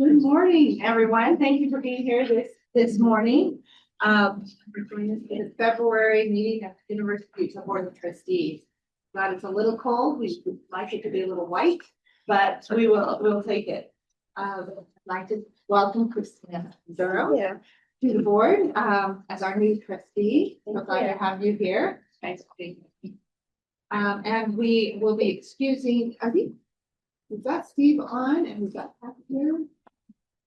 Good morning, everyone. Thank you for being here this morning. We're joining us in the February meeting of the University Board of Trustees. God, it's a little cold. We would like it to be a little white, but we'll take it. I'd like to welcome Christina Duro to the board as our new trustee. So glad to have you here. Thanks for being here. And we will be excusing, I think we've got Steve on and we've got Pat here.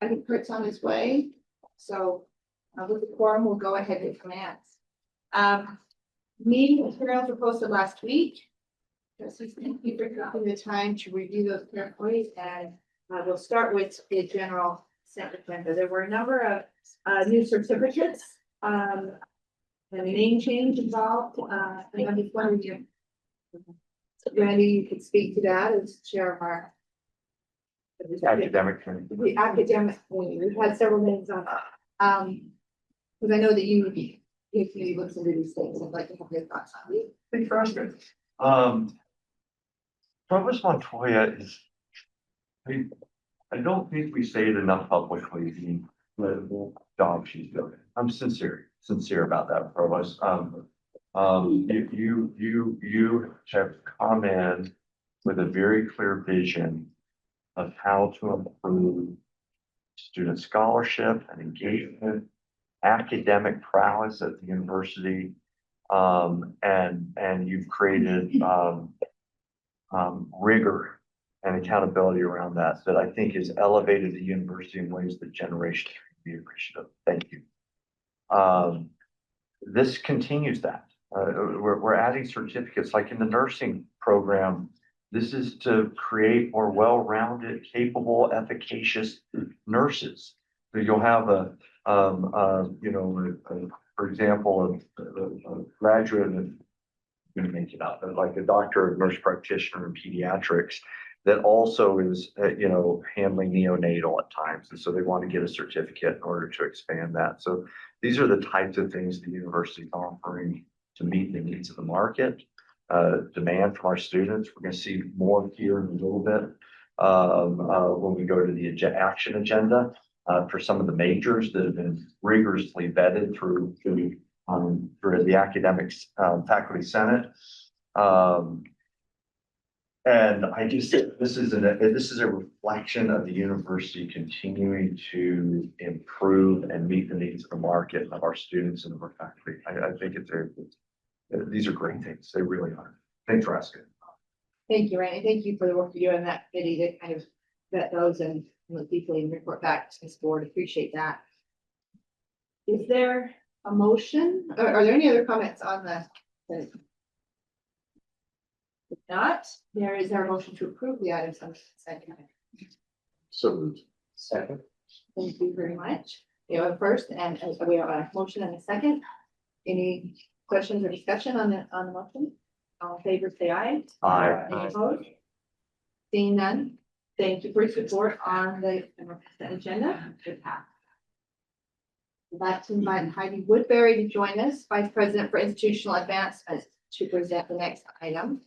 I think Kurt's on his way. So with the quorum, we'll go ahead and commence. Meeting materials were posted last week. Trustees, thank you for taking the time to review those carefully. And we'll start with the general consent agenda. There were a number of new certificates and a name change involved. And I'm just wondering if Randy, you could speak to that as chair of our academic committee. the academic committee. We've had several meetings on because I know that you if you look into these things, I'd like to have your thoughts on it. Pretty frustrating. Provost Montoya is, I don't think we say it enough publicly, the incredible job she's doing. I'm sincere about that, Provost. You have come in with a very clear vision of how to improve student scholarship and engagement, academic prowess at the university, and you've created rigor and accountability around that I think has elevated the university in ways that generations can be appreciative. Thank you. This continues that. We're adding certificates like in the nursing program. This is to create more well-rounded, capable, efficacious nurses. So you'll have for example, a graduate, I'm going to make it up, like a doctor of nurse practitioner in pediatrics that also is, handling neonatal at times. And so they want to get a certificate in order to expand that. So these are the types of things the university is offering to meet the needs of the market. Demand from our students. We're going to see more here in a little bit when we go to the action agenda for some of the majors that have been rigorously vetted through the academics faculty senate. And I just this is a reflection of the university continuing to improve and meet the needs of the market of our students and of our faculty. I think these are great things. They really are. Thanks for asking. Thank you, Randy. Thank you for the work you do in that committee to kind of vet those and look deeply and report back to this board. Appreciate that. Is there a motion? Or are there any other comments on the? If not, is there a motion to approve the items on the second? So moved. Second. Thank you very much. We have a first and we have a motion and a second. Any questions or discussion on the motion? All in favor, say aye. Aye. Any opposed? Seeing none. Thank you for your support on the agenda. Good path. I'd like to invite Heidi Woodbury to join us, Vice President for Institutional Advancement, to present the next item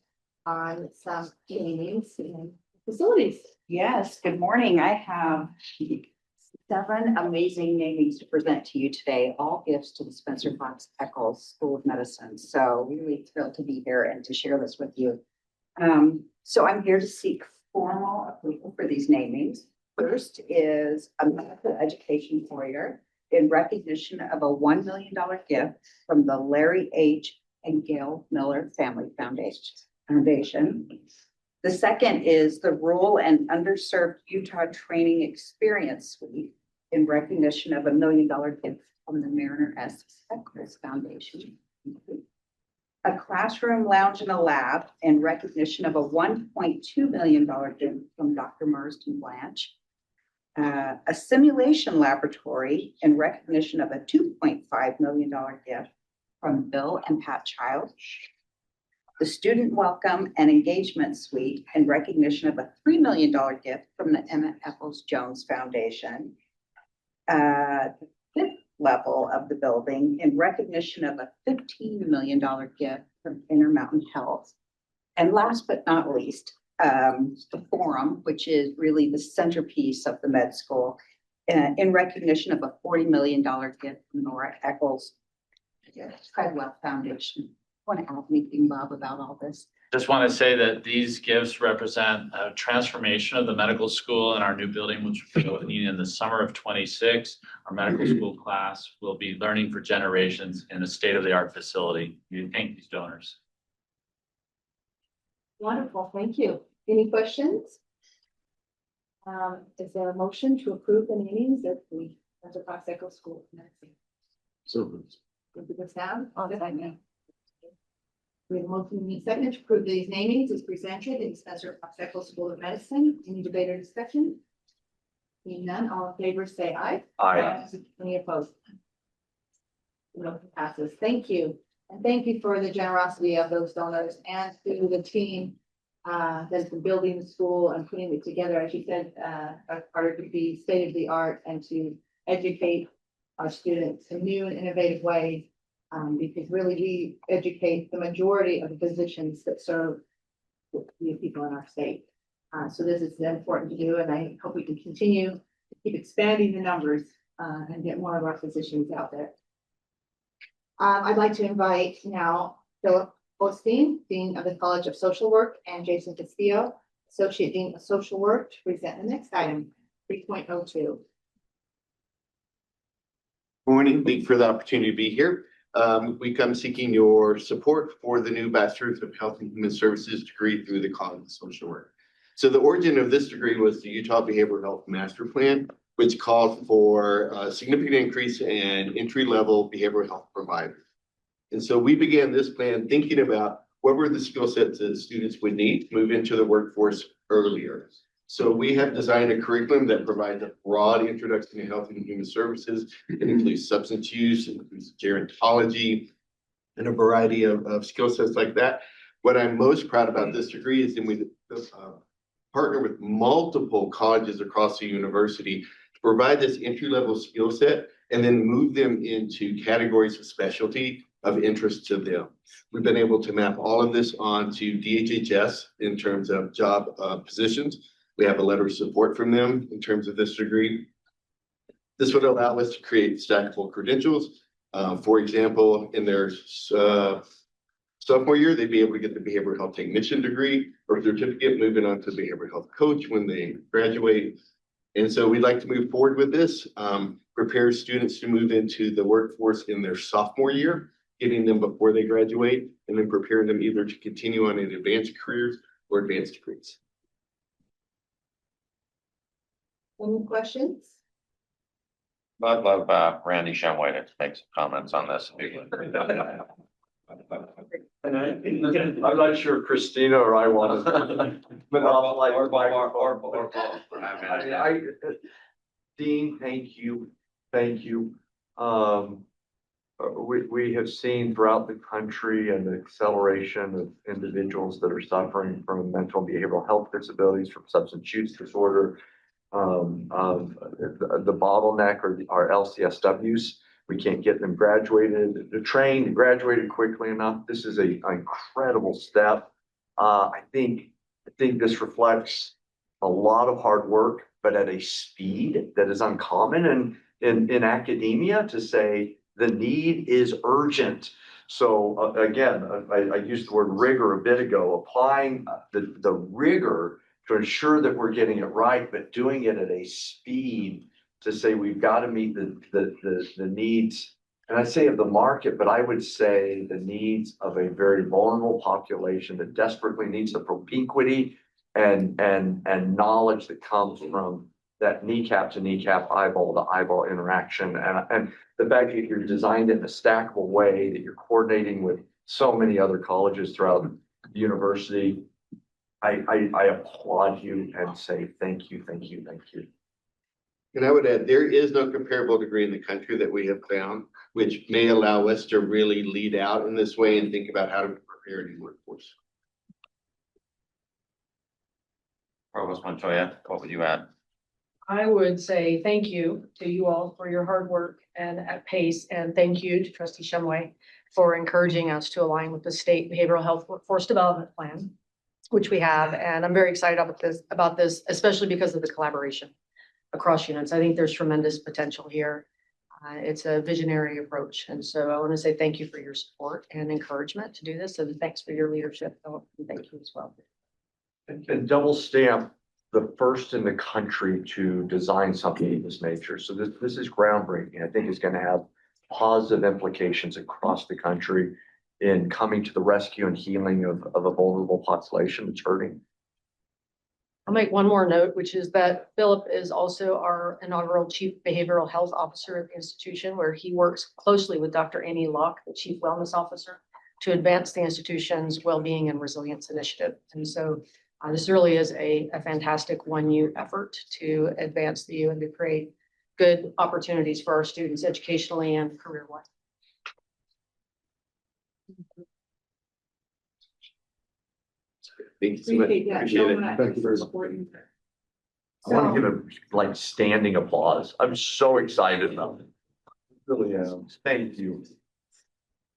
on some trainings and facilities. Yes, good morning. I have 7 amazing namings to present to you today, all gifts to the Spencer Fox Eccles School of Medicine. So really thrilled to be here and to share this with you. So I'm here to seek formal approval for these namings. First is a medical education warrior in recognition of a $1 million gift from the Larry H. and Gail Miller Family Foundation. The second is the Rural and Underserved Utah Training Experience Suite in recognition of a $1 million gift from the Mariner S. Eccles Foundation. A classroom lounge and a lab in recognition of a $1.2 million gift from Dr. Marston Blanche. A simulation laboratory in recognition of a $2.5 million gift from Bill and Pat Child. The Student Welcome and Engagement Suite in recognition of a $3 million gift from the Emmett Eccles Jones Foundation. The 5th level of the building in recognition of a $15 million gift from Intermountain Health. And last but not least, the forum, which is really the centerpiece of the med school, in recognition of a $40 million gift from Nora Eccles Treadwell Foundation. Want to add anything, Bob, about all this? Just want to say that these gifts represent a transformation of the medical school and our new building, which will be opening in the summer of 26. Our medical school class will be learning for generations in a state-of-the-art facility. We thank these donors. Wonderful, thank you. Any questions? Is there a motion to approve the namings of the Spencer Fox Echo School of Medicine? So. Good with Sam? We have a motion in a second to approve these namings as presented in Spencer Fox Echo School of Medicine. Any debate or discussion? Seeing none, all in favor say aye. Aye. Any opposed? Motion passes. Thank you. And thank you for the generosity of those donors and to the team that's been building the school and putting it together, as you said, part of it to be state of the art and to educate our students in new and innovative ways. Because really we educate the majority of the physicians that serve the people in our state. So this is important to do, and I hope we can continue to keep expanding the numbers and get more of our physicians out there. I'd like to invite now Philip Osteen, Dean of the College of Social Work, and Jason Castillo, Associate Dean of Social Work, to present the next item, 3.02. Morning, thank you for the opportunity to be here. We come seeking your support for the new Bachelor's of Health and Human Services degree through the College of Social Work. So the origin of this degree was the Utah Behavioral Health Master Plan, which called for a significant increase in entry-level behavioral health providers. And so we began this plan thinking about what were the skill sets that students would need to move into the workforce earlier. So we have designed a curriculum that provides a broad introduction to health and human services. It includes substance use, it includes gerontology, and a variety of skill sets like that. What I'm most proud about this degree is that we partner with multiple colleges across the university to provide this entry-level skill set and then move them into categories of specialty of interest to them. We've been able to map all of this onto DHHS in terms of job positions. We have a letter of support from them in terms of this degree. This would allow us to create stackable credentials. For example, in their sophomore year, they'd be able to get the behavioral health technician degree or certificate, moving on to behavioral health coach when they graduate. And so we'd like to move forward with this, prepare students to move into the workforce in their sophomore year, getting them before they graduate, and then preparing them either to continue on in advanced careers or advanced degrees. Any questions? I'd love Randy Shumway to make some comments on this. And I'm not sure Christina or I want to. Dean, thank you. Thank you. We have seen throughout the country an acceleration of individuals that are suffering from mental and behavioral health disabilities, from substance use disorder. The bottleneck are LCSWs. We can't get them trained and graduated quickly enough. This is an incredible step. I think this reflects a lot of hard work, but at a speed that is uncommon in academia, to say the need is urgent. So again, I used the word rigor a bit ago, applying the rigor to ensure that we're getting it right, but doing it at a speed to say we've got to meet the needs, and I say of the market, but I would say the needs of a very vulnerable population that desperately needs the propinquity and knowledge that comes from that kneecap to kneecap, eyeball to eyeball interaction. And the fact that you're designed in a stackable way, that you're coordinating with so many other colleges throughout the university. I applaud you and say thank you, thank you, thank you. And I would add, there is no comparable degree in the country that we have found, which may allow us to really lead out in this way and think about how to prepare a new workforce. Provost Montoya, what would you add? I would say thank you to you all for your hard work and at pace, and thank you to Trustee Shumway for encouraging us to align with the state behavioral health workforce development plan. which we have, and I'm very excited about this, especially because of the collaboration across units. I think there's tremendous potential here. It's a visionary approach, and so I want to say thank you for your support and encouragement to do this, and thanks for your leadership, Philip, and thank you as well. And double stamp, the first in the country to design something of this nature. So this is groundbreaking. I think it's going to have positive implications across the country in coming to the rescue and healing of a vulnerable population that's hurting. I'll make one more note, which is that Philip is also our inaugural Chief Behavioral Health Officer at the institution, where he works closely with Dr. Annie Locke, the Chief Wellness Officer, to advance the institution's well-being and resilience initiative. And so this really is a fantastic 1U effort to advance the U and to create good opportunities for our students educationally and career-wise. Thank you so much. Appreciate that Appreciate so it. much. Thank you very much. Supporting. I want to give a like standing applause. I'm so excited about it. Really am. Thank you.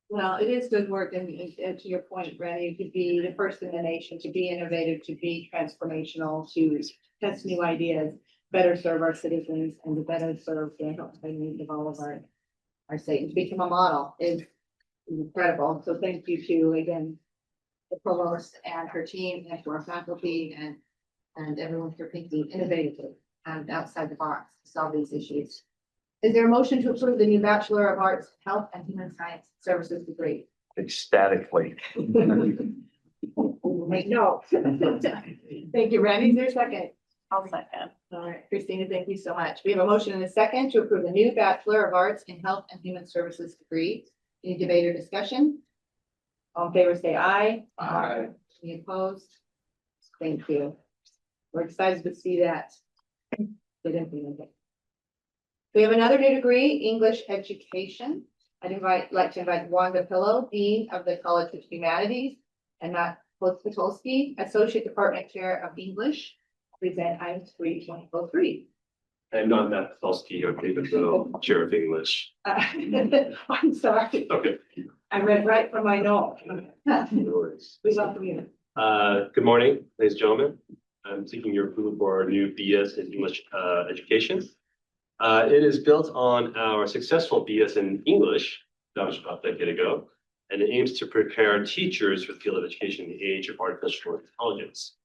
Well, it is good work, and to your point, Randy, to be the first in the nation, to be innovative, to be transformational, to test new ideas, better serve our citizens, and to better serve the health needs of all of our state, and to become a model is incredible. So thank you to, again, the provost and her team, and to our faculty, and everyone for thinking innovatively and outside the box to solve these issues. Is there a motion to approve the new Bachelor of Arts, Health and Human Science Services degree? Ecstatically. Make note. Thank you, Randy. Is there a second? I'll second. All right, Christina, thank you so much. We have a motion and a second to approve the new Bachelor of Arts in Health and Human Services degree. Any debate or discussion? All in favor, say aye. Aye. Any opposed? Thank you. We're excited to see that get implemented. We have another new degree, English Education. I'd like to invite Wanda Pillow, Dean of the College of Humanities, and Matt Potolsky, Associate Department Chair of English, present item 3.03. I'm not Matt Pelsky or David Little, Chair of English. I'm sorry, Okay. I read right from my note. No worries. We welcome you. Good morning, ladies and gentlemen. I'm seeking your approval for our new BS in English education. It is built on our successful BS in English, that was about a decade ago, and it aims to prepare teachers for the field of education in the age of artificial intelligence.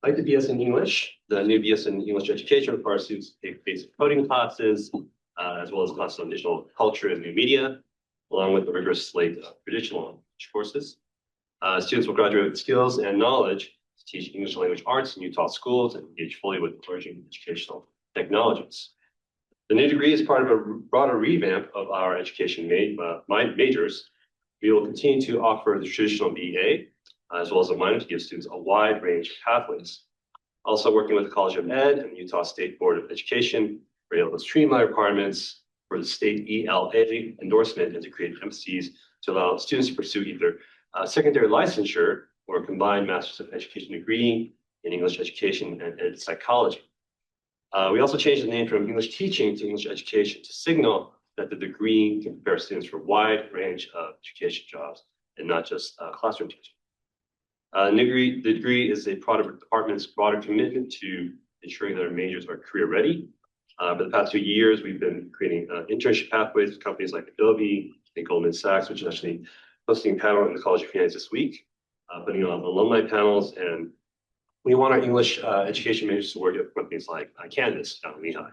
Like the BS in English, the new BS in English education requires students to take basic coding classes, as well as classes on digital culture and new media, along with a rigorous slate of traditional English courses. Students will graduate with skills and knowledge to teach English language arts in Utah schools and engage fully with emerging educational technologies. The new degree is part of a broader revamp of our education majors. We will continue to offer the traditional BA, as well as a minor to give students a wide range of pathways. Also working with the College of Ed and the Utah State Board of Education, we're able to streamline requirements for the state ELA endorsement and to create emphases to allow students to pursue either secondary licensure or a combined Master's of Education degree in English education and ed psychology. We also changed the name from English teaching to English education to signal that the degree can prepare students for a wide range of education jobs and not just classroom teaching. The degree is a product of the department's broader commitment to ensuring that our majors are career ready. For the past 2 years, we've been creating internship pathways with companies like Adobe and Goldman Sachs, which is actually hosting a panel in the College of Humanities this week, putting on alumni panels. And we want our English education majors to work at companies like Canvas down in Lehigh.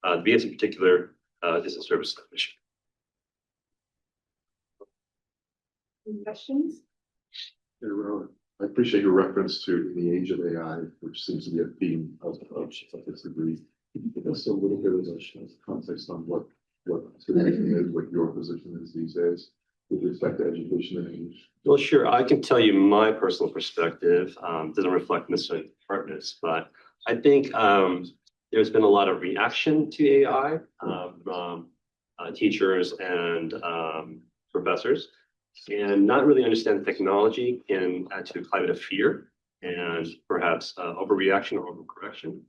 The BS in particular is a service mission. Any questions? I appreciate your reference to the age of AI, which seems to be a theme of this degree. Can you give us a little bit of context on what your position is these days with respect to education and English? Well, sure. I can tell you my personal perspective. Doesn't reflect necessarily the department's, but I think there's been a lot of reaction to AI from teachers and professors, and not really understand the technology can add to the climate of fear and perhaps overreaction or overcorrection.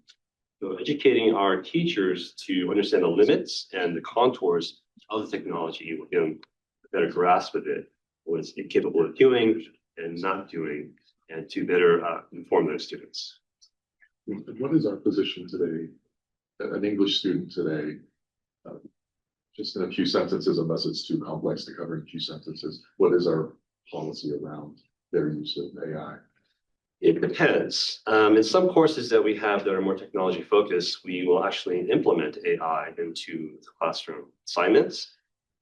So educating our teachers to understand the limits and the contours of the technology will give them a better grasp of it, what it's capable of doing and not doing, and to better inform those students. What is our position today, an English student today? Just in a few sentences, unless it's too complex to cover in a few sentences, what is our policy around their use of AI? It depends. In some courses that we have that are more technology focused, we will actually implement AI into the classroom assignments,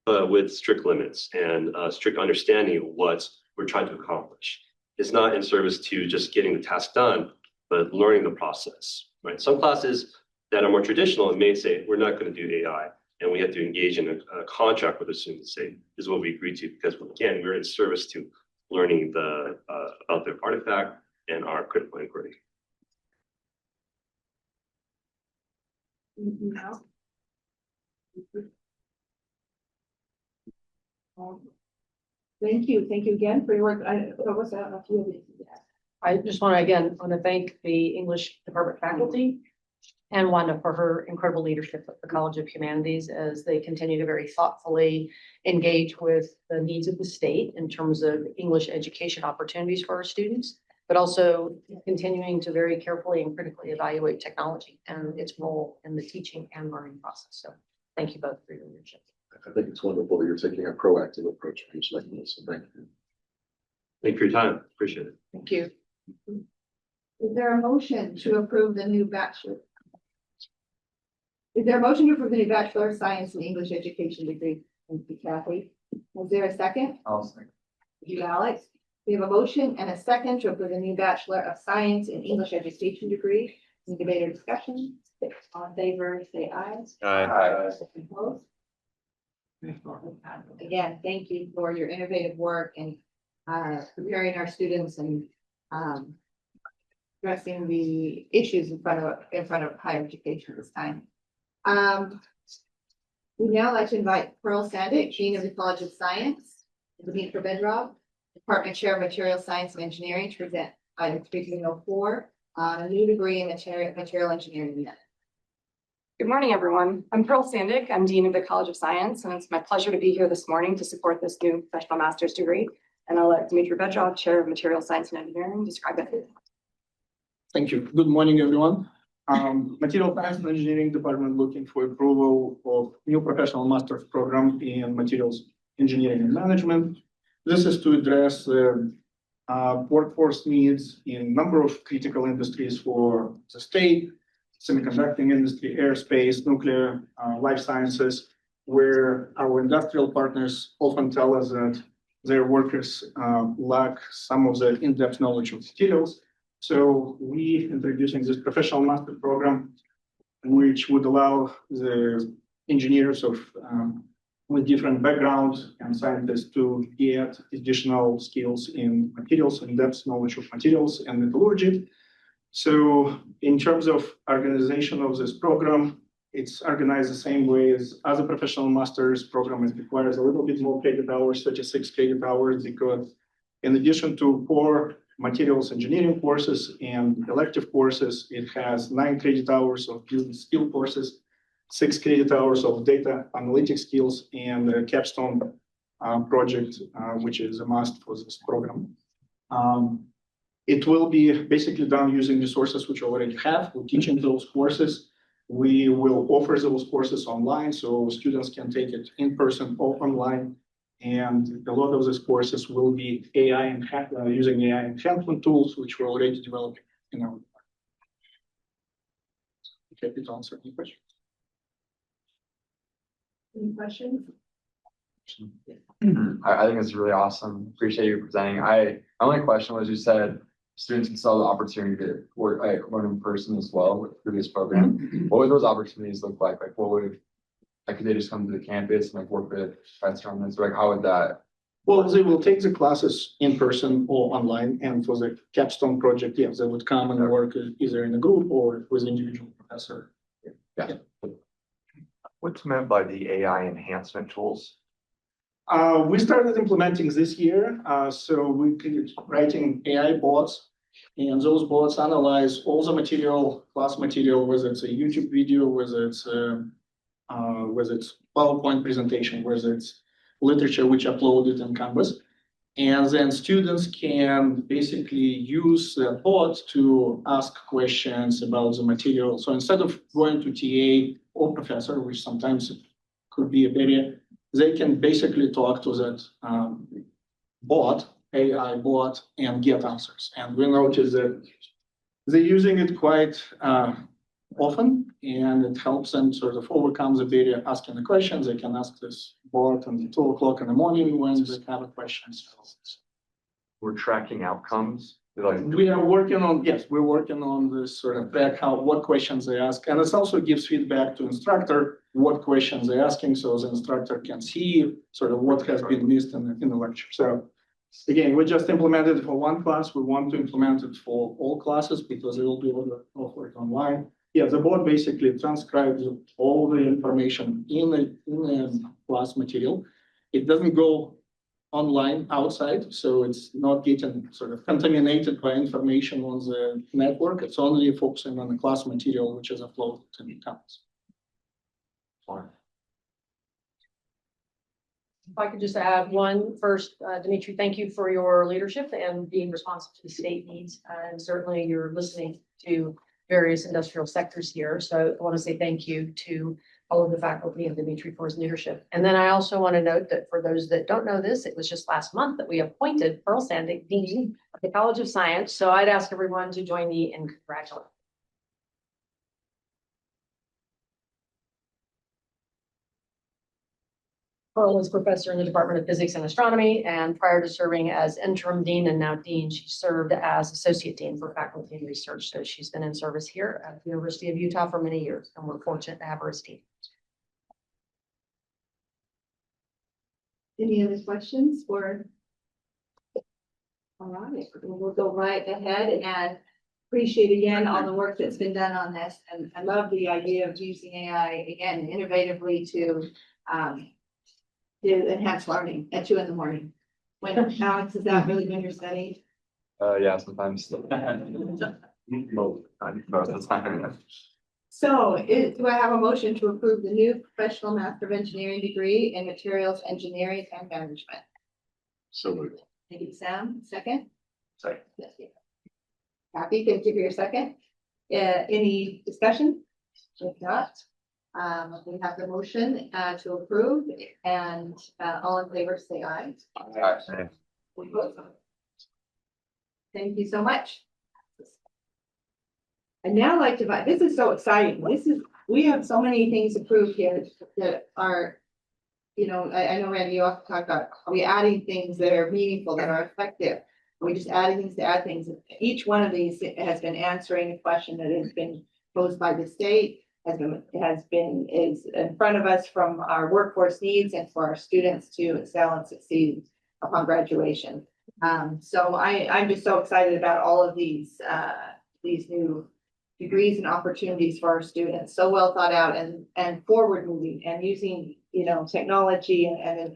but with strict limits and strict understanding of what we're trying to accomplish. It's not in service to just getting the task done, but learning the process, right? Some classes that are more traditional may say, we're not going to do AI. And we have to engage in a contract with the student to say, this is what we agreed to, because again, we're in service to learning about their artifact and our critical inquiry. Anything else? Thank you again for your work. What was that? A few of these. I just want to, again, thank the English department faculty and Wanda for her incredible leadership at the College of Humanities as they continue to very thoughtfully engage with the needs of the state in terms of English education opportunities for our students, but also continuing to very carefully and critically evaluate technology and its role in the teaching and learning process. So thank you both for your leadership. I think it's wonderful that you're taking a proactive approach to each like this. So thank you. Thank you for your time. Appreciate it. Thank you. Is there a motion to approve the new bachelor? Is there a motion to approve the new Bachelor of Science in English Education degree? Thank you, Kathy. Is there a second? I'll second. Thank you, Alex. We have a motion and a second to approve the new Bachelor of Science in English Education degree. Any debate or discussion? All in favor, say aye. Aye. Opposed? Again, thank you for your innovative work and preparing our students and addressing the issues in front of higher education this time. We'd now like to invite Pearl Sandick, Dean of the College of Science, and Dean for Bedrock, Department Chair of Material Science and Engineering, to present item 3304 on a new degree in material engineering. Good morning, everyone. I'm Pearl Sandick. I'm Dean of the College of Science, and it's my pleasure to be here this morning to support this new professional master's degree. And I'll let Dmitry Bedrov, Chair of Material Science and Engineering, describe it. Thank you. Good morning, everyone. Material Science and Engineering Department looking for approval of new professional master's program in materials engineering and management. This is to address the workforce needs in a number of critical industries for the state, semiconductor industry, aerospace, nuclear, life sciences, where our industrial partners often tell us that their workers lack some of the in-depth knowledge of materials. So we introducing this professional master program, which would allow the engineers of with different backgrounds and scientists to get additional skills in materials, in-depth knowledge of materials and metallurgy. So in terms of organization of this program, it's organized the same way as other professional master's program. It requires a little bit more credit hours, 36 credit hours, because in addition to 4 materials engineering courses and elective courses, it has 9 credit hours of business skill courses, 6 credit hours of data analytics skills, and a capstone project, which is a must for this program. It will be basically done using resources which we already have. We're teaching those courses. We will offer those courses online, so students can take it in person or online. And a lot of these courses will be using AI enhancement tools, which we're already developing in our department. Happy to answer any questions. Any questions? I think it's really awesome. Appreciate you presenting. My only question was, you said students can still have the opportunity to work, learn in person as well through this program. What would those opportunities look like? Like, what would, like, could they just come to the campus and like work with professors? Like, how would that? Well, they will take the classes in person or online, and for the capstone project, yes, they would come and work either in a group or with an individual professor. Yeah. What's meant by the AI enhancement tools? We started implementing this year, so we could writing AI bots, and those bots analyze all the material, class material, whether it's a YouTube video, whether it's PowerPoint presentation, whether it's literature which uploaded in Canvas, And then students can basically use the bot to ask questions about the material. So instead of going to TA or professor, which sometimes could be a barrier, they can basically talk to that bot, AI bot, and get answers. And we notice that they're using it quite often, and it helps them sort of overcome the barrier asking the questions. They can ask this bot at 2 o'clock in the morning when they have a question. We're tracking outcomes. Like, We are working on, yes, we're working on this sort of back, what questions they ask. And it also gives feedback to instructor, what questions they're asking, so the instructor can see sort of what has been missed in the lecture. So again, we just implemented it for one class. We want to implement it for all classes because it will be offered online. Yeah, the board basically transcribes all the information in the class material. It doesn't go online outside, so it's not getting sort of contaminated by information on the network. It's only focusing on the class material, which is uploaded to the campus. If I could just add one first, Dimitri, thank you for your leadership and being responsive to the state needs. And certainly you're listening to various industrial sectors here. So I want to say thank you to all of the faculty and Dimitri for his leadership. And then I also want to note that for those that don't know this, it was just last month that we appointed Pearl Sandick, Dean of the College of Science. So I'd ask everyone to join me in congratulating. Pearl is professor in the Department of Physics and Astronomy, and prior to serving as interim dean and now dean, she served as associate dean for faculty and research. So she's been in service here at the University of Utah for many years, and we're fortunate to have her as dean. Any other questions for? All right, we'll go right ahead and appreciate again all the work that's been done on this. And I love the idea of using AI again innovatively to enhance learning at 2 a.m. When Alex, is that really when you're studying? Yeah, sometimes. Most of the time. So do I have a motion to approve the new professional Master of Engineering degree in materials engineering and management? So moved. Thank you, Sam. Second? Second. Yes, yeah. Happy, thank you for your second. Any discussion? If not, we have the motion to approve, and all in favor say aye. Thank you so much. I'd now like to, this is so exciting. We have so many things approved here that are, you know, I know Randy, you often talk about, are we adding things that are meaningful, that are effective? Are we just adding things to add things? Each one of these has been answering a question that has been posed by the state, is in front of us from our workforce needs and for our students to excel and succeed upon graduation. So I'm just so excited about all of these new degrees and opportunities for our students. So well thought out and forward moving and using, you know, technology and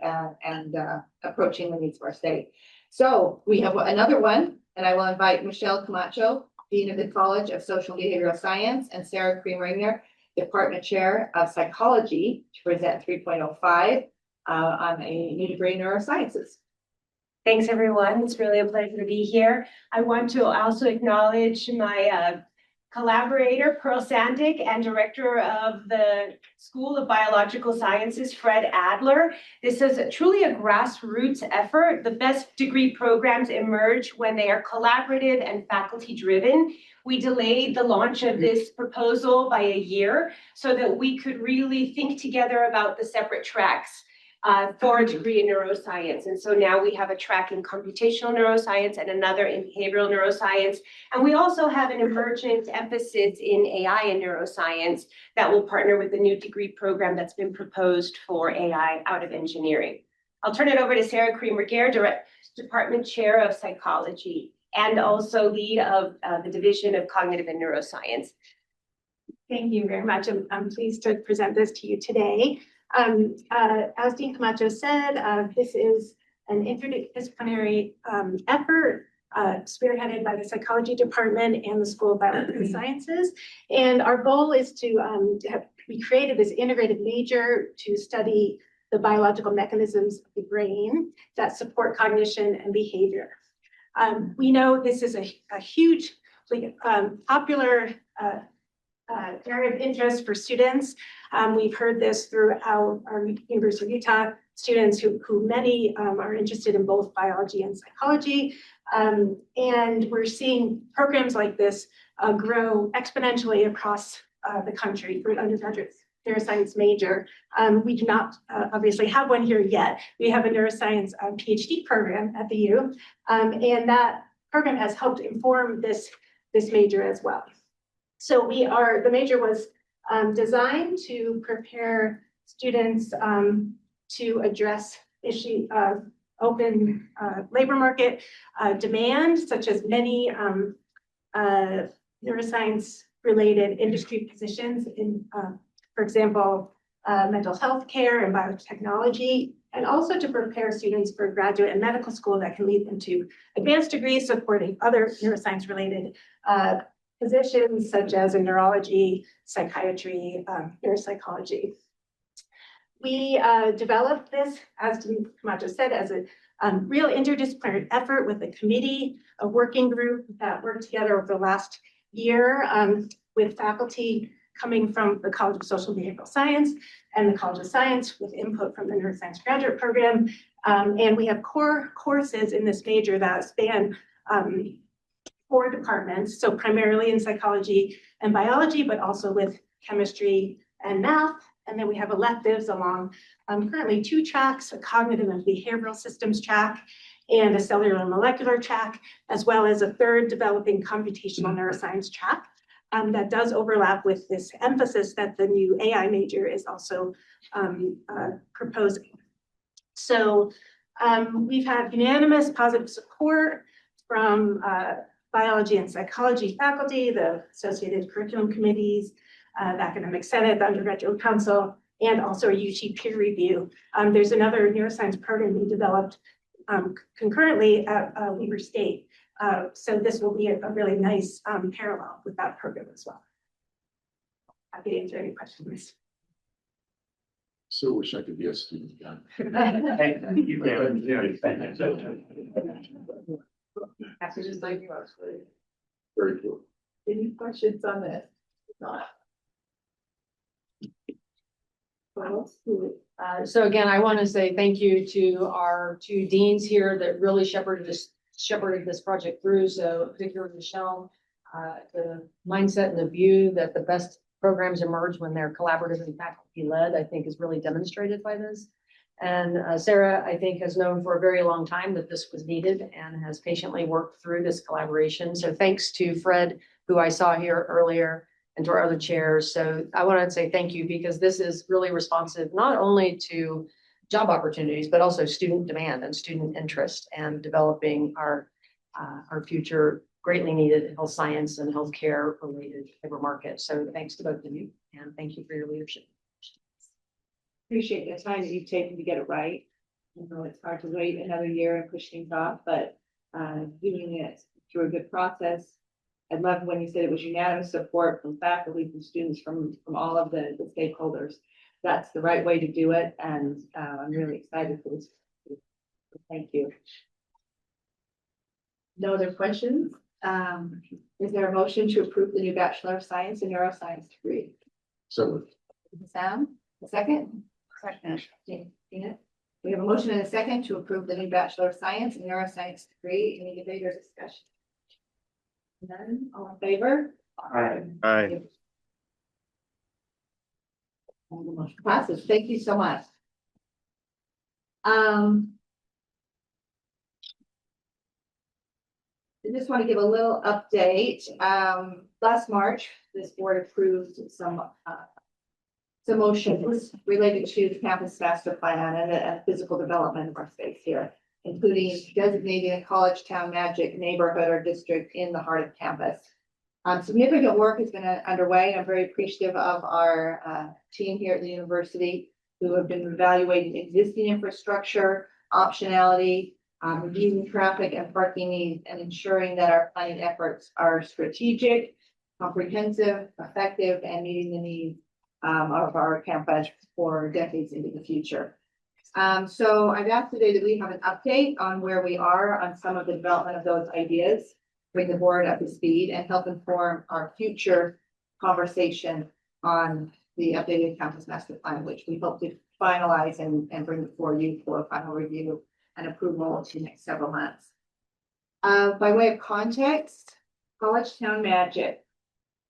approaching the needs of our state. So we have another one, and I will invite Michelle Camacho, Dean of the College of Social and Behavioral Science, and Sarah Creamer, Department Chair of Psychology, to present 3.05 on a new degree in neurosciences. Thanks, everyone. It's really a pleasure to be here. I want to also acknowledge my collaborator, Pearl Sandick, and Director of the School of Biological Sciences, Fred Adler. This is truly a grassroots effort. The best degree programs emerge when they are collaborative and faculty-driven. We delayed the launch of this proposal by a year so that we could really think together about the separate tracks for a degree in neuroscience. And so now we have a track in computational neuroscience and another in behavioral neuroscience. And we also have an emergent emphasis in AI and neuroscience that will partner with the new degree program that's been proposed for AI out of engineering. I'll turn it over to Sarah Creamer-Gare, Department Chair of Psychology, and also lead of the Division of Cognitive and Neuroscience. Thank you very much. I'm pleased to present this to you today. As Dean Camacho said, this is an interdisciplinary effort spearheaded by the Psychology Department and the School of Biological Sciences. And our goal is to we created this integrated major to study the biological mechanisms of the brain that support cognition and behavior. We know this is a huge popular area of interest for students. We've heard this throughout our University of Utah students who many are interested in both biology and psychology. And we're seeing programs like this grow exponentially across the country for undergraduate neuroscience major. We do not obviously have one here yet. We have a neuroscience PhD program at the U, and that program has helped inform this major as well. So the major was designed to prepare students to address issue of open labor market demand, such as many neuroscience related industry positions in, for example, mental health care and biotechnology, and also to prepare students for graduate and medical school that can lead them to advanced degrees supporting other neuroscience related positions such as in neurology, psychiatry, neuropsychology. We developed this, as Camacho said, as a real interdisciplinary effort with a committee, a working group that worked together over the last year with faculty coming from the College of Social and Behavioral Science and the College of Science with input from the Neuroscience Graduate Program. And we have core courses in this major that span 4 departments, so primarily in psychology and biology, but also with chemistry and math. And then we have electives along currently 2 tracks, a cognitive and behavioral systems track and a cellular and molecular track, as well as a 3rd developing computational neuroscience track that does overlap with this emphasis that the new AI major is also proposing. So we've had unanimous positive support from biology and psychology faculty, the associated curriculum committees, the academic senate, the undergraduate council, and also a UT peer review. There's another neuroscience program we developed concurrently at Weber State. So this will be a really nice parallel with that program as well. Happy to answer any questions. So wish I could be a student again. Passages like you actually. Very cool. Any questions on this? Not. So again, I want to say thank you to our 2 deans here that really shepherded this project through. So particularly Michelle, the mindset and the view that the best programs emerge when they're collaborative and faculty led, I think is really demonstrated by this. And Sarah, I think, has known for a very long time that this was needed and has patiently worked through this collaboration. So thanks to Fred, who I saw here earlier, and to our other chairs. So I want to say thank you, because this is really responsive not only to job opportunities, but also student demand and student interest, and developing our future greatly needed health science and healthcare related labor market. So thanks to both of you, and thank you for your leadership. Appreciate the time that you've taken to get it right. I know it's hard to wait another year and push things off, but doing it through a good process. I loved when you said it was unanimous support from faculty, from students, from all of the stakeholders. That's the right way to do it, and I'm really excited for this. Thank you. No other questions? Is there a motion to approve the new Bachelor of Science in Neuroscience degree? So Sam, a second? Second. Tina? We have a motion and a second to approve the new Bachelor of Science in Neuroscience degree. Any debate or discussion? None, all in favor? Aye. Aye. And the motion passes. Thank you so much. I just want to give a little update. Last March, this board approved some motions related to the campus master plan and physical development of our space here, including designating a college town magic neighborhood or district in the heart of campus. Significant work has been underway. I'm very appreciative of our team here at the university who have been evaluating existing infrastructure, optionality, reviewing traffic and parking needs, and ensuring that our planning efforts are strategic, comprehensive, effective, and meeting the needs of our campus for decades into the future. So I've asked today that we have an update on where we are on some of the development of those ideas, bring the board up to speed and help inform our future conversation on the updated campus master plan, which we hope to finalize and bring before you for final review and approval in the next several months. By way of context, College Town Magic.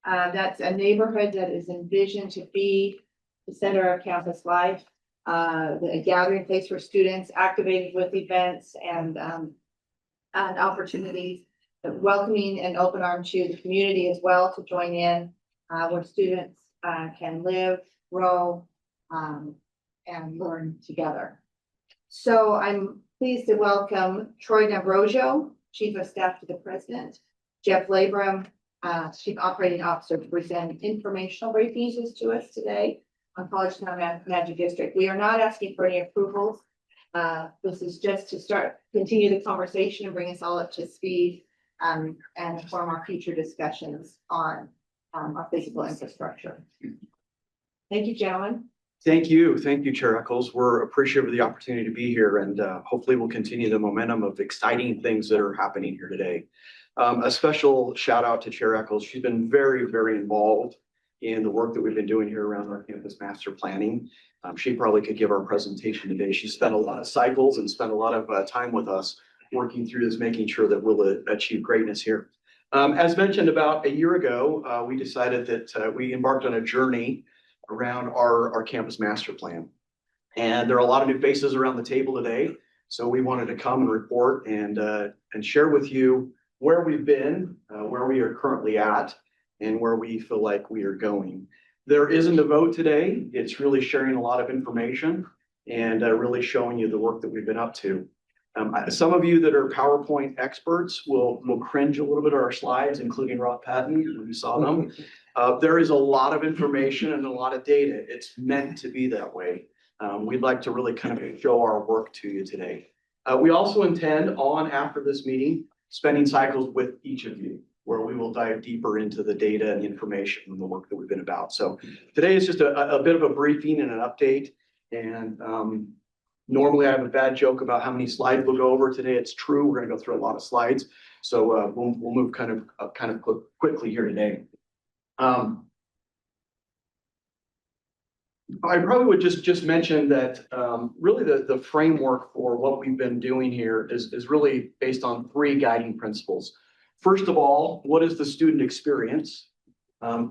That's a neighborhood that is envisioned to be the center of campus life, a gathering place for students, activated with events and opportunities, welcoming and open arm to the community as well to join in, where students can live, grow, and learn together. So I'm pleased to welcome Troy D'Ambrosio, Chief of Staff to the President, Jeff Labram, Chief Operating Officer, to present informational briefings to us today on College Town Magic District. We are not asking for any approvals. This is just to continue the conversation and bring us all up to speed and inform our future discussions on our physical infrastructure. Thank you, gentlemen. Thank you, Chair Eccles. We're appreciative of the opportunity to be here, and hopefully we'll continue the momentum of exciting things that are happening here today. A special shout out to Chair Eccles. She's been very, very involved in the work that we've been doing here around our campus master planning. She probably could give our presentation today. She spent a lot of cycles and spent a lot of time with us working through this, making sure that we'll achieve greatness here. As mentioned about a year ago, we decided that we embarked on a journey around our campus master plan. And there are a lot of new faces around the table today. So we wanted to come and report and share with you where we've been, where we are currently at, and where we feel like we are going. There isn't a vote today. It's really sharing a lot of information and really showing you the work that we've been up to. Some of you that are PowerPoint experts will cringe a little bit at our slides, including Rob Patton, when you saw them. There is a lot of information and a lot of data. It's meant to be that way. We'd like to really kind of show our work to you today. We also intend on, after this meeting, spending cycles with each of you, where we will dive deeper into the data and the information and the work that we've been about. So today is just a bit of a briefing and an update. And normally I have a bad joke about how many slides we'll go over. Today it's true. We're going to go through a lot of slides. So we'll move kind of quickly here today. I probably would just mention that really the framework for what we've been doing here is really based on three guiding principles. First of all, what is the student experience?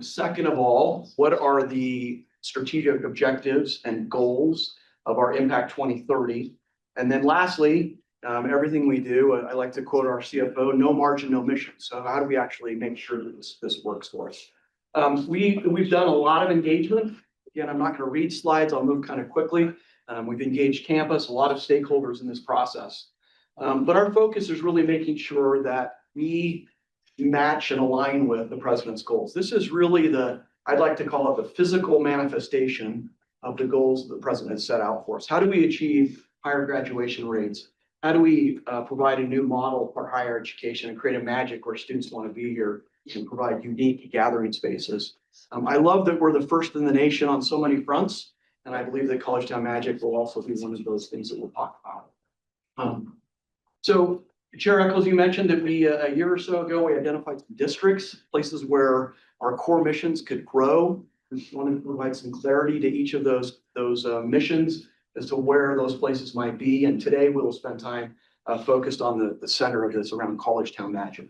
Second of all, what are the strategic objectives and goals of our Impact 2030? And then lastly, everything we do, I like to quote our CFO, no margin, no mission. So how do we actually make sure that this works for us? We've done a lot of engagement. Again, I'm not going to read slides. I'll move kind of quickly. We've engaged campus, a lot of stakeholders in this process. But our focus is really making sure that we match and align with the president's goals. This is really I'd like to call it the physical manifestation of the goals that the president has set out for us. How do we achieve higher graduation rates? How do we provide a new model for higher education and create a magic where students want to be here and provide unique gathering spaces? I love that we're the first in the nation on so many fronts, and I believe that College Town Magic will also be one of those things that we'll talk about. So, Chair Eccles, you mentioned that we, a year or so ago, we identified some districts, places where our core missions could grow. We wanted to provide some clarity to each of those missions as to where those places might be. And today we will spend time focused on the center of this around College Town Magic.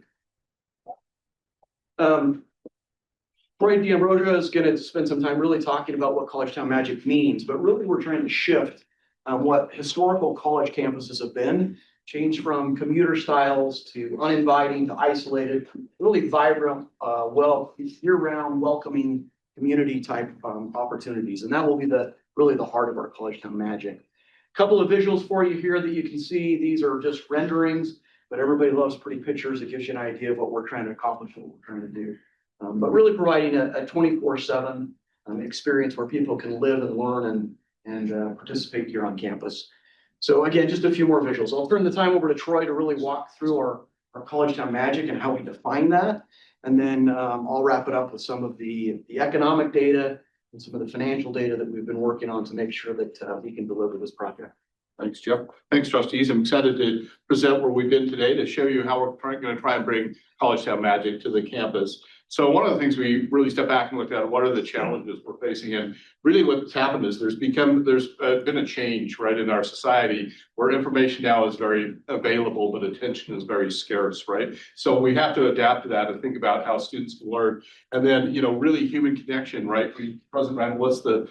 Troy D'Ambrosio is going to spend some time really talking about what College Town Magic means, but really we're trying to shift what historical college campuses have been, change from commuter styles to uninviting to isolated, really vibrant, year-round, welcoming community type opportunities. And that will be really the heart of our College Town Magic. A couple of visuals for you here that you can see. These are just renderings, but everybody loves pretty pictures. It gives you an idea of what we're trying to accomplish, what we're trying to do. But really providing a 24/7 experience where people can live and learn and participate here on campus. So again, just a few more visuals. I'll turn the time over to Troy to really walk through our College Town Magic and how we define that. And then I'll wrap it up with some of the economic data and some of the financial data that we've been working on to make sure that we can deliver this project. Thanks, Jeff. Thanks, trustees. I'm excited to present where we've been today to show you how we're going to try and bring College Town Magic to the campus. So one of the things we really stepped back and looked at, what are the challenges we're facing? And really what's happened is there's been a change, right, in our society where information now is very available, but attention is very scarce, right? So we have to adapt to that and think about how students can learn. And then, really human connection, right? President Randall, what's the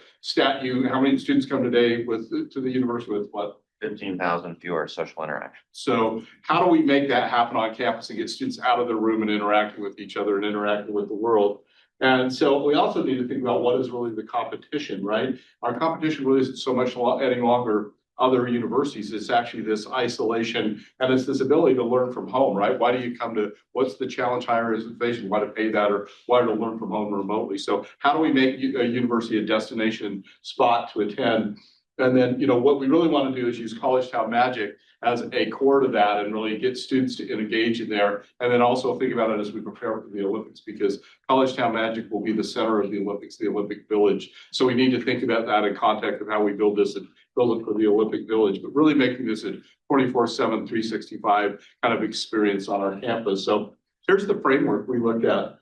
how many students come today to the university with what? 15,000 fewer social interactions. So how do we make that happen on campus and get students out of their room and interacting with each other and interacting with the world? And so we also need to think about what is really the competition, right? Our competition really isn't so much any longer other universities. It's actually this isolation and it's this ability to learn from home, right? Why do you come to, what's the challenge higher education? Why to pay that or why to learn from home remotely? So how do we make a university a destination spot to attend? And then, what we really want to do is use College Town Magic as a core to that and really get students to engage in there. And then also think about it as we prepare for the Olympics, because College Town Magic will be the center of the Olympics, the Olympic Village. So we need to think about that in context of how we build this and build it for the Olympic Village, but really making this a 24/7, 365 kind of experience on our campus. So here's the framework we looked at.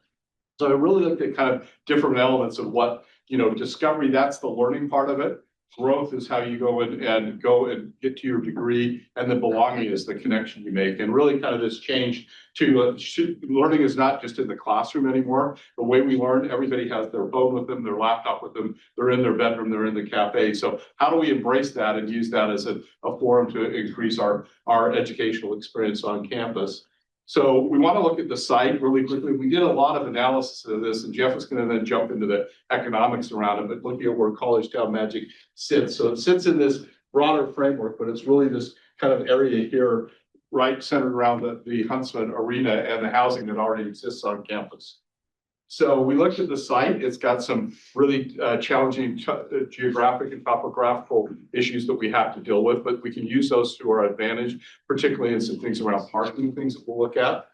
So I really looked at kind of different elements of what, discovery, that's the learning part of it. Growth is how you go and get to your degree, and the belonging is the connection you make. And really kind of this change to learning is not just in the classroom anymore. The way we learn, everybody has their phone with them, their laptop with them, they're in their bedroom, they're in the cafe. So how do we embrace that and use that as a forum to increase our educational experience on campus? So we want to look at the site really quickly. We did a lot of analysis of this, and Jeff is going to then jump into the economics around it, but looking at where College Town Magic sits. So it sits in this broader framework, but it's really this kind of area here, right, centered around the Huntsman Arena and the housing that already exists on campus. So we looked at the site. It's got some really challenging geographic and topographical issues that we have to deal with, but we can use those to our advantage, particularly in some things around parking, things that we'll look at.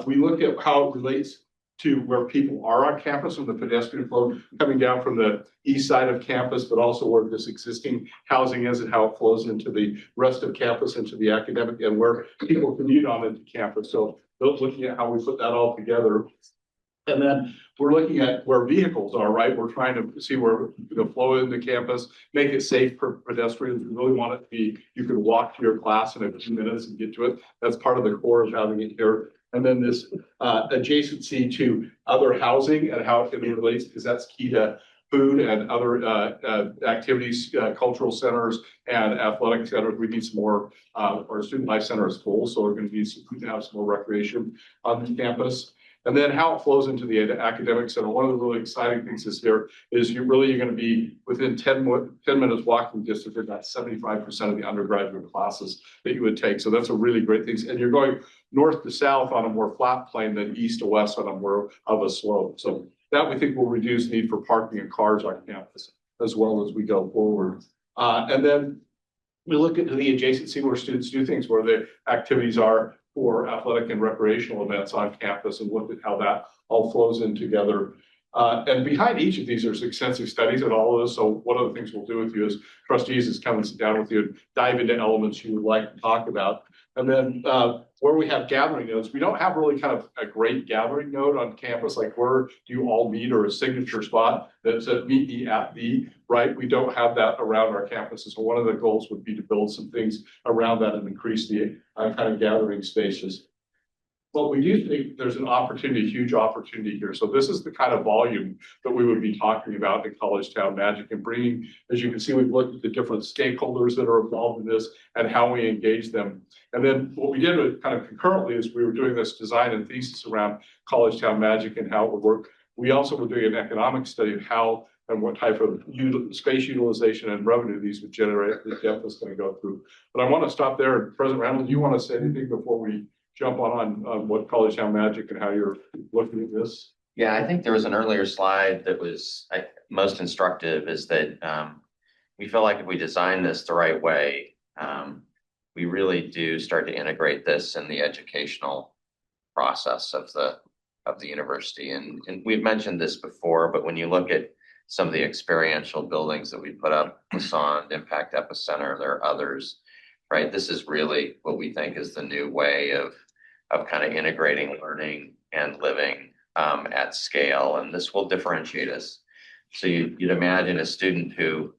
We look at how it relates to where people are on campus and the pedestrian flow coming down from the east side of campus, but also where this existing housing is and how it flows into the rest of campus, into the academic, and where people commute on into campus. So looking at how we put that all together. And then we're looking at where vehicles are, right? We're trying to see where the flow into campus, make it safe for pedestrians. We really want it to be, you can walk to your class in a few minutes and get to it. That's part of the core of having it here. And then this adjacency to other housing and how it relates, because that's key to food and other activities, cultural centers and athletic centers. We need some more, our student life center is full, so we're going to need to have some more recreation on the campus. And then how it flows into the academic center. One of the really exciting things you're going to be within 10 minutes walking distance of about 75% of the undergraduate classes that you would take. So that's a really great thing. And you're going north to south on a more flat plane than east to west on a more of a slope. So that we think will reduce need for parking and cars on campus as well as we go forward. And then we look into the adjacency where students do things, where the activities are for athletic and recreational events on campus, and look at how that all flows in together. And behind each of these, there's extensive studies on all of this. So one of the things we'll do with you as trustees is come and sit down with you and dive into elements you would like to talk about. And then where we have gathering nodes, we don't have really kind of a great gathering node on campus, like where do you all meet, or a signature spot that says meet me at the, right? We don't have that around our campuses. So one of the goals would be to build some things around that and increase the kind of gathering spaces. But we do think there's an opportunity, a huge opportunity here. So this is the kind of volume that we would be talking about in College Town Magic, and bringing, as you can see, we've looked at the different stakeholders that are involved in this and how we engage them. And then what we did kind of concurrently is we were doing this design and thesis around College Town Magic and how it would work. We also were doing an economic study of how and what type of space utilization and revenue these would generate that Jeff is going to go through. But I want to stop there. President Randall, do you want to say anything before we jump on what College Town Magic and how you're looking at this? Yeah, I think there was an earlier slide that was most instructive, is that we feel like if we design this the right way, we really do start to integrate this in the educational process of the university. And we've mentioned this before, but when you look at some of the experiential buildings that we put up, Lassonde, Impact Epicenter, there are others, right? This is really what we think is the new way of kind of integrating learning and living at scale, and this will differentiate us. So you'd imagine a student who,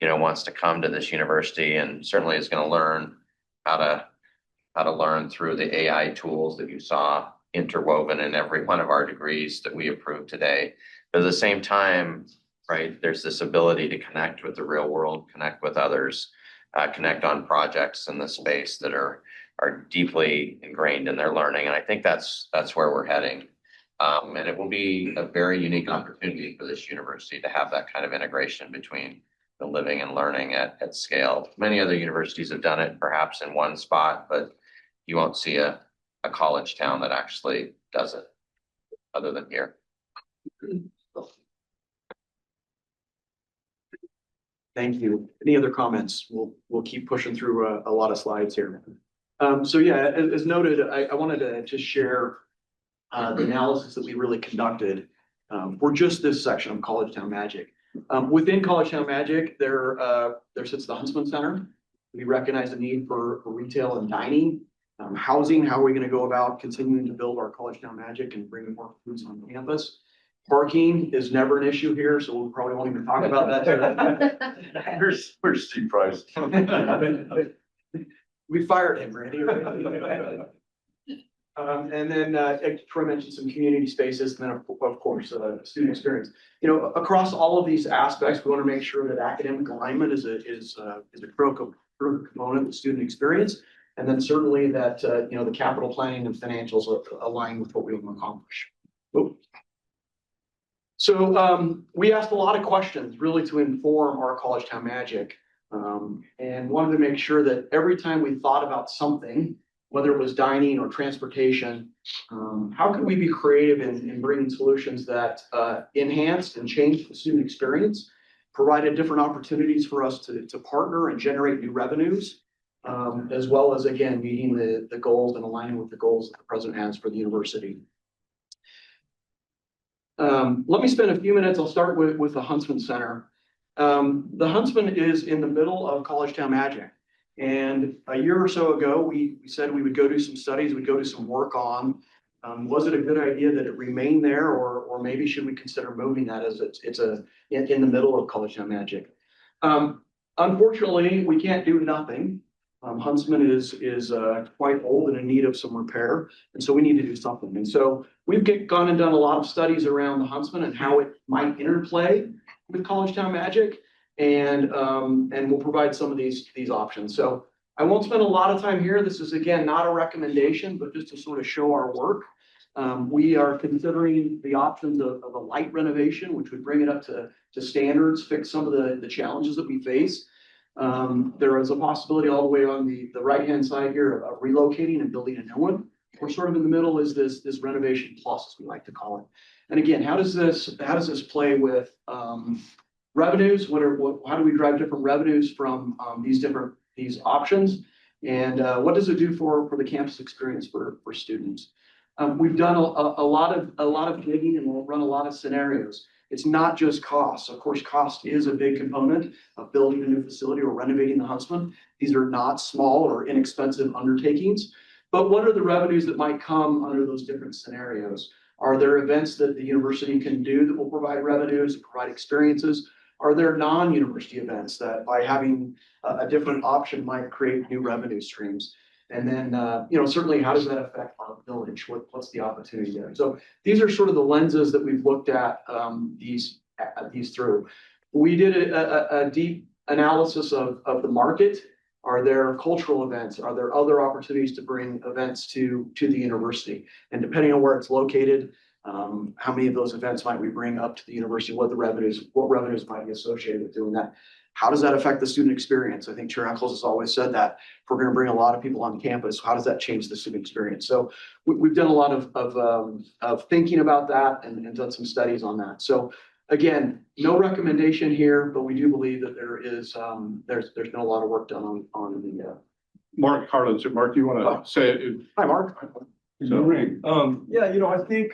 you know, wants to come to this university and certainly is going to learn how to learn through the AI tools that you saw interwoven in every one of our degrees that we approved today. But at the same time, right, there's this ability to connect with the real world, connect with others, connect on projects in the space that are deeply ingrained in their learning. And I think that's where we're heading. And it will be a very unique opportunity for this university to have that kind of integration between the living and learning at scale. Many other universities have done it perhaps in one spot, but you won't see a college town that actually does it other than here. Thank you. Any other comments? We'll keep pushing through a lot of slides here. So yeah, as noted, I wanted to just share the analysis that we really conducted for just this section of College Town Magic. Within College Town Magic, there sits the Huntsman Center. We recognize the need for retail and dining, housing. How are we going to go about continuing to build our College Town Magic and bring more foods on campus? Parking is never an issue here, so we probably won't even talk about that. Where's Steve Price? We fired him, Randy. And then Troy mentioned some community spaces, and then of course, student experience. You know, across all of these aspects, we want to make sure that academic alignment is a critical component of the student experience. And then certainly that, you know, the capital planning and financials align with what we want to accomplish. Oops. So we asked a lot of questions really to inform our College Town Magic, and wanted to make sure that every time we thought about something, whether it was dining or transportation, how could we be creative in bringing solutions that enhanced and changed the student experience, provided different opportunities for us to partner and generate new revenues, as well as, again, meeting the goals and aligning with the goals that the president has for the university. Let me spend a few minutes. I'll start with the Huntsman Center. The Huntsman is in the middle of College Town Magic. And a year or so ago, we said we would go do some studies, we'd go do some work on, was it a good idea that it remained there, or maybe should we consider moving that as it's in the middle of College Town Magic? Unfortunately, we can't do nothing. Huntsman is quite old and in need of some repair, and so we need to do something. And so we've gone and done a lot of studies around the Huntsman and how it might interplay with College Town Magic, and we'll provide some of these options. So I won't spend a lot of time here. This is, again, not a recommendation, but just to sort of show our work. We are considering the options of a light renovation, which would bring it up to standards, fix some of the challenges that we face. There is a possibility all the way on the right-hand side here of relocating and building a new one. We're sort of in the middle is this renovation plus, as we like to call it. And again, how does this play with revenues? How do we drive different revenues from these options? And what does it do for the campus experience for students? We've done a lot of digging, and we'll run a lot of scenarios. It's not just cost. Of course, cost is a big component of building a new facility or renovating the Huntsman. These are not small or inexpensive undertakings. But what are the revenues that might come under those different scenarios? Are there events that the university can do that will provide revenues, provide experiences? Are there non-university events that, by having a different option, might create new revenue streams? And then, certainly, how does that affect our village? What's the opportunity there? So these are sort of the lenses that we've looked at these through. We did a deep analysis of the market. Are there cultural events? Are there other opportunities to bring events to the university? And depending on where it's located, how many of those events might we bring up to the university? What revenues might be associated with doing that? How does that affect the student experience? I think Chair Eccles has always said that if we're going to bring a lot of people on campus, how does that change the student experience? So we've done a lot of thinking about that and done some studies on that. So again, no recommendation here, but we do believe that there's been a lot of work done on the. Mark Harlan, so Mark, do you want to say it? Hi, Mark. So, yeah, I think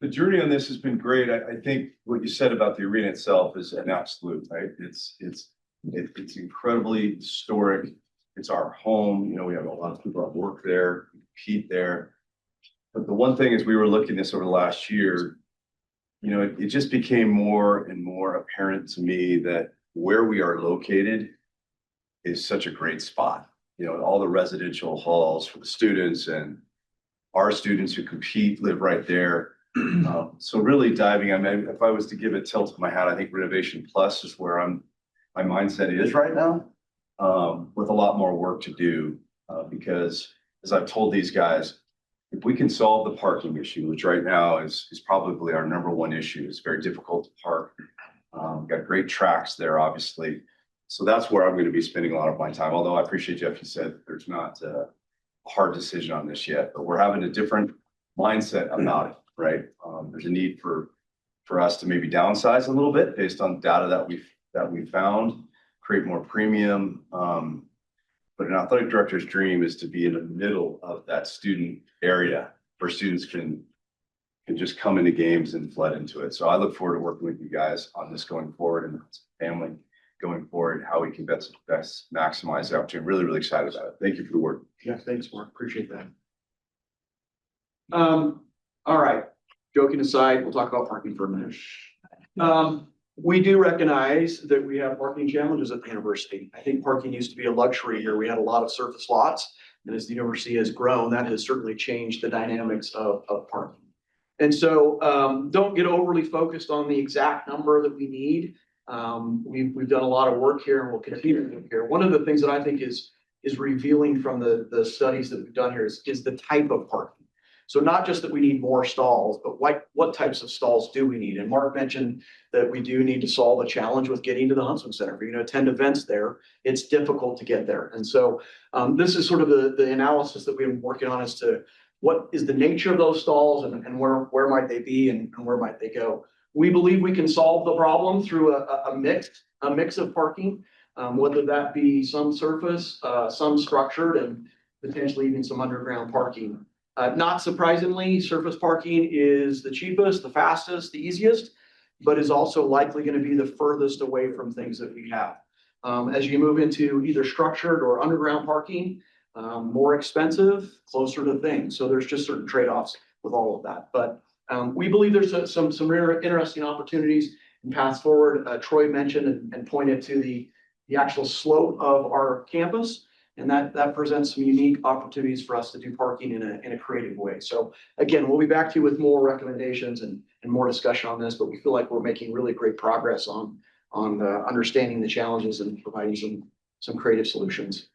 the journey on this has been great. I think what you said about the arena itself is an absolute, right? It's incredibly historic. It's our home. You know, we have a lot of people that work there, compete there. But the one thing is we were looking this over the last year, you know, it just became more and more apparent to me that where we are located is such a great spot. You know, all the residential halls for the students and our students who compete live right there. So really diving, I mean, if I was to give a tilt of my hat, I think Renovation Plus is where my mindset is right now, with a lot more work to do. Because as I've told these guys, if we can solve the parking issue, which right now is probably our number one issue, it's very difficult to park. Got great tracks there, obviously. So that's where I'm going to be spending a lot of my time. Although I appreciate Jeff, you said there's not a hard decision on this yet, but we're having a different mindset about it, right? There's a need for us to maybe downsize a little bit based on data that we found, create more premium. But an athletic director's dream is to be in the middle of that student area where students can just come into games and flood into it. So I look forward to working with you guys on this going forward and family going forward, how we can best maximize the opportunity. Really, really excited about it. Thank you for the work. Yeah, thanks, Mark. Appreciate that. All right, joking aside, we'll talk about parking for a minute. We do recognize that we have parking challenges at the university. I think parking used to be a luxury here. We had a lot of surface lots, and as the university has grown, that has certainly changed the dynamics of parking. And so don't get overly focused on the exact number that we need. We've done a lot of work here and we'll continue to do here. One of the things that I think is revealing from the studies that we've done here is the type of parking. So not just that we need more stalls, but what types of stalls do we need? And Mark mentioned that we do need to solve a challenge with getting to the Huntsman Center. If you're going to attend events there, it's difficult to get there. And so this is sort of the analysis that we've been working on as to what is the nature of those stalls and where might they be and where might they go. We believe we can solve the problem through a mix of parking, whether that be some surface, some structured, and potentially even some underground parking. Not surprisingly, surface parking is the cheapest, the fastest, the easiest, but is also likely going to be the furthest away from things that we have. As you move into either structured or underground parking, more expensive, closer to things. So there's just certain trade-offs with all of that. But we believe there's some rare interesting opportunities and paths forward. Troy mentioned and pointed to the actual slope of our campus. And that presents some unique opportunities for us to do parking in a creative way. So again, we'll be back to you with more recommendations and more discussion on this, but we feel like we're making really great progress on understanding the challenges and providing some creative solutions.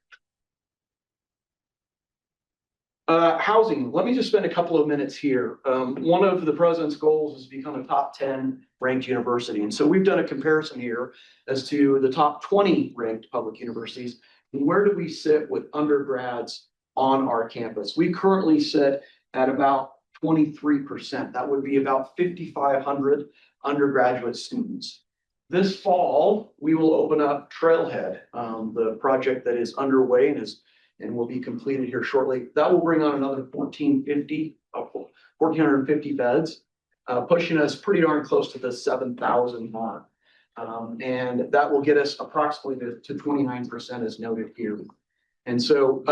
Housing, let me just spend a couple of minutes here. One of the president's goals is to become a top 10 ranked university. And so we've done a comparison here as to the top 20 ranked public universities. And where do we sit with undergrads on our campus? We currently sit at about 23%. That would be about 5,500 undergraduate students. This fall, we will open up Trailhead, the project that is underway and will be completed here shortly. That will bring on another 1,450 beds, pushing us pretty darn close to the 7,000 mark. And that will get us approximately to 29% as noted here. And so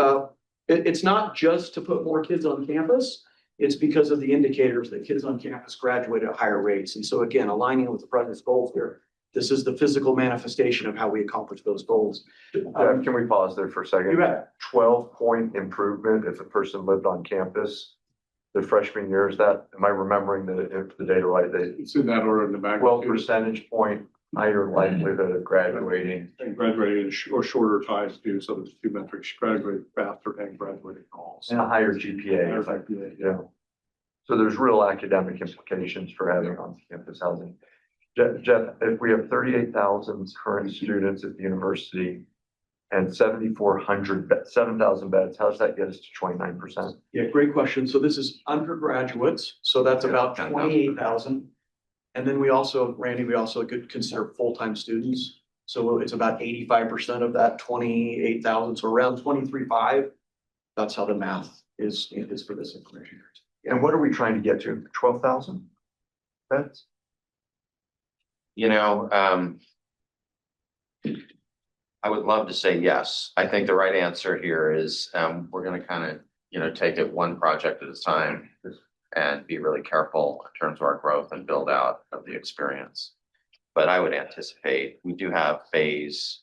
it's not just to put more kids on campus, it's because of the indicators that kids on campus graduate at higher rates. And so again, aligning with the president's goals here, this is the physical manifestation of how we accomplish those goals. Can we pause there for a second? You bet. 12-point improvement if a person lived on campus the freshman year, is that, am I remembering the data right? It's in that order in the back. 12 percentage point higher likelihood of graduating. And graduating or shorter ties to, so there's two metrics, graduate faster and graduating calls. And a higher GPA. Yeah. So there's real academic implications for having on-campus housing. Jeff, if we have 38,000 current students at the university and 7,000 beds, how does that get us to 29%? Yeah, great question. So this is undergraduates. So that's about 28,000. And then we also, Randy, could consider full-time students. So it's about 85% of that 28,000. So around 23.5. That's how the math is for this information. And what are we trying to get to? 12,000? beds? You know, I would love to say yes. I think the right answer here is, we're gonna kind of, take it one project at a time and be really careful in terms of our growth and build out of the experience. But I would anticipate, we do have phase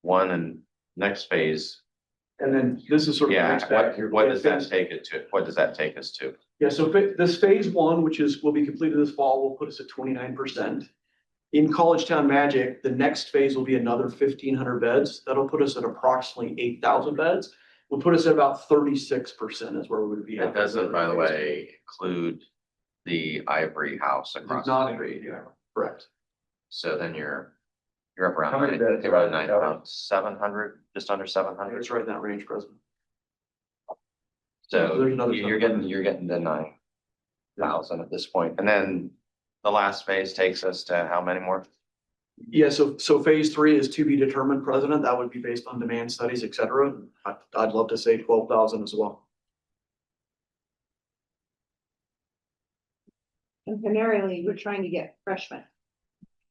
one and next phase. And then this is sort of. the Yeah, next factor. what does that take it to? What does that take us to? Yeah, so this phase one, which will be completed this fall, will put us at 29%. In College Town Magic, the next phase will be another 1,500 beds. That'll put us at approximately 8,000 beds. Will put us at about 36% is where we would be. It doesn't, by the way, include the Ivory House Does across not the agree, street. yeah, correct. So then you're up around How many beds around are 700, just under 700. It's right in that range, President. So There's another you're getting to 9,000 at this point. And then the last phase takes us to how many more? Yeah, so phase three is to be determined, President. That would be based on demand studies, et cetera. I'd love to say 12,000 as well. And primarily, we're trying to get freshmen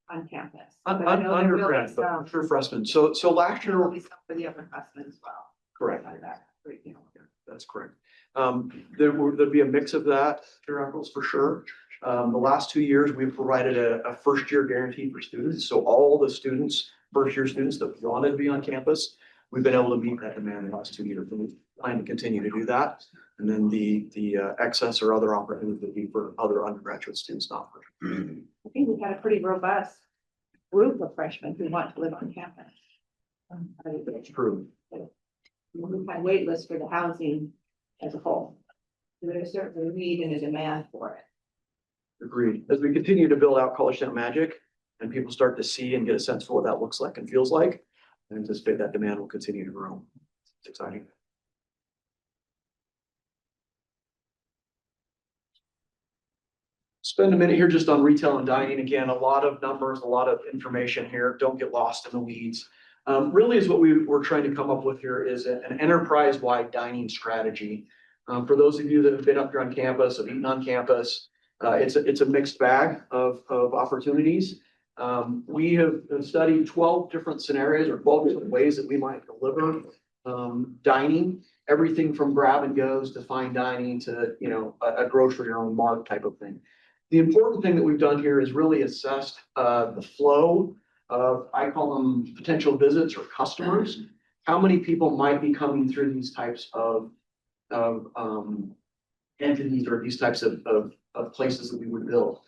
on campus. But I know there will be Undergrad, some- but for freshmen. So last There will year, be some for the upperclassmen as well. correct. Out of that, you know. That's correct. There'd be a mix of that, Chair Eccles, for sure. The last 2 years, we've provided a first year guarantee for students. So all the students, first year students that wanted to be on campus, we've been able to meet that demand in the last 2 years. And we plan to continue to do that. And then the excess or other opportunities would be for other undergraduate students not. I think we've had a pretty robust group of freshmen who want to live on campus. That's true. We've had wait lists for the housing as a whole. So there's certainly a need and a demand for it. Agreed. As we continue to build out College Town Magic and people start to see and get a sense for what that looks like and feels like, I anticipate that demand will continue to grow. It's exciting. Spend a minute here just on retail and dining. Again, a lot of numbers, a lot of information here. Don't get lost in the weeds. Really is what we're trying to come up with here is an enterprise-wide dining strategy. For those of you that have been up here on campus, have eaten on campus, it's a mixed bag of opportunities. We have studied 12 different scenarios or 12 different ways that we might deliver dining, everything from grab and goes to fine dining to, a grocery or own mart type of thing. The important thing that we've done here is really assessed the flow of, I call them potential visits or customers. How many people might be coming through these types of entities or these types of places that we would build.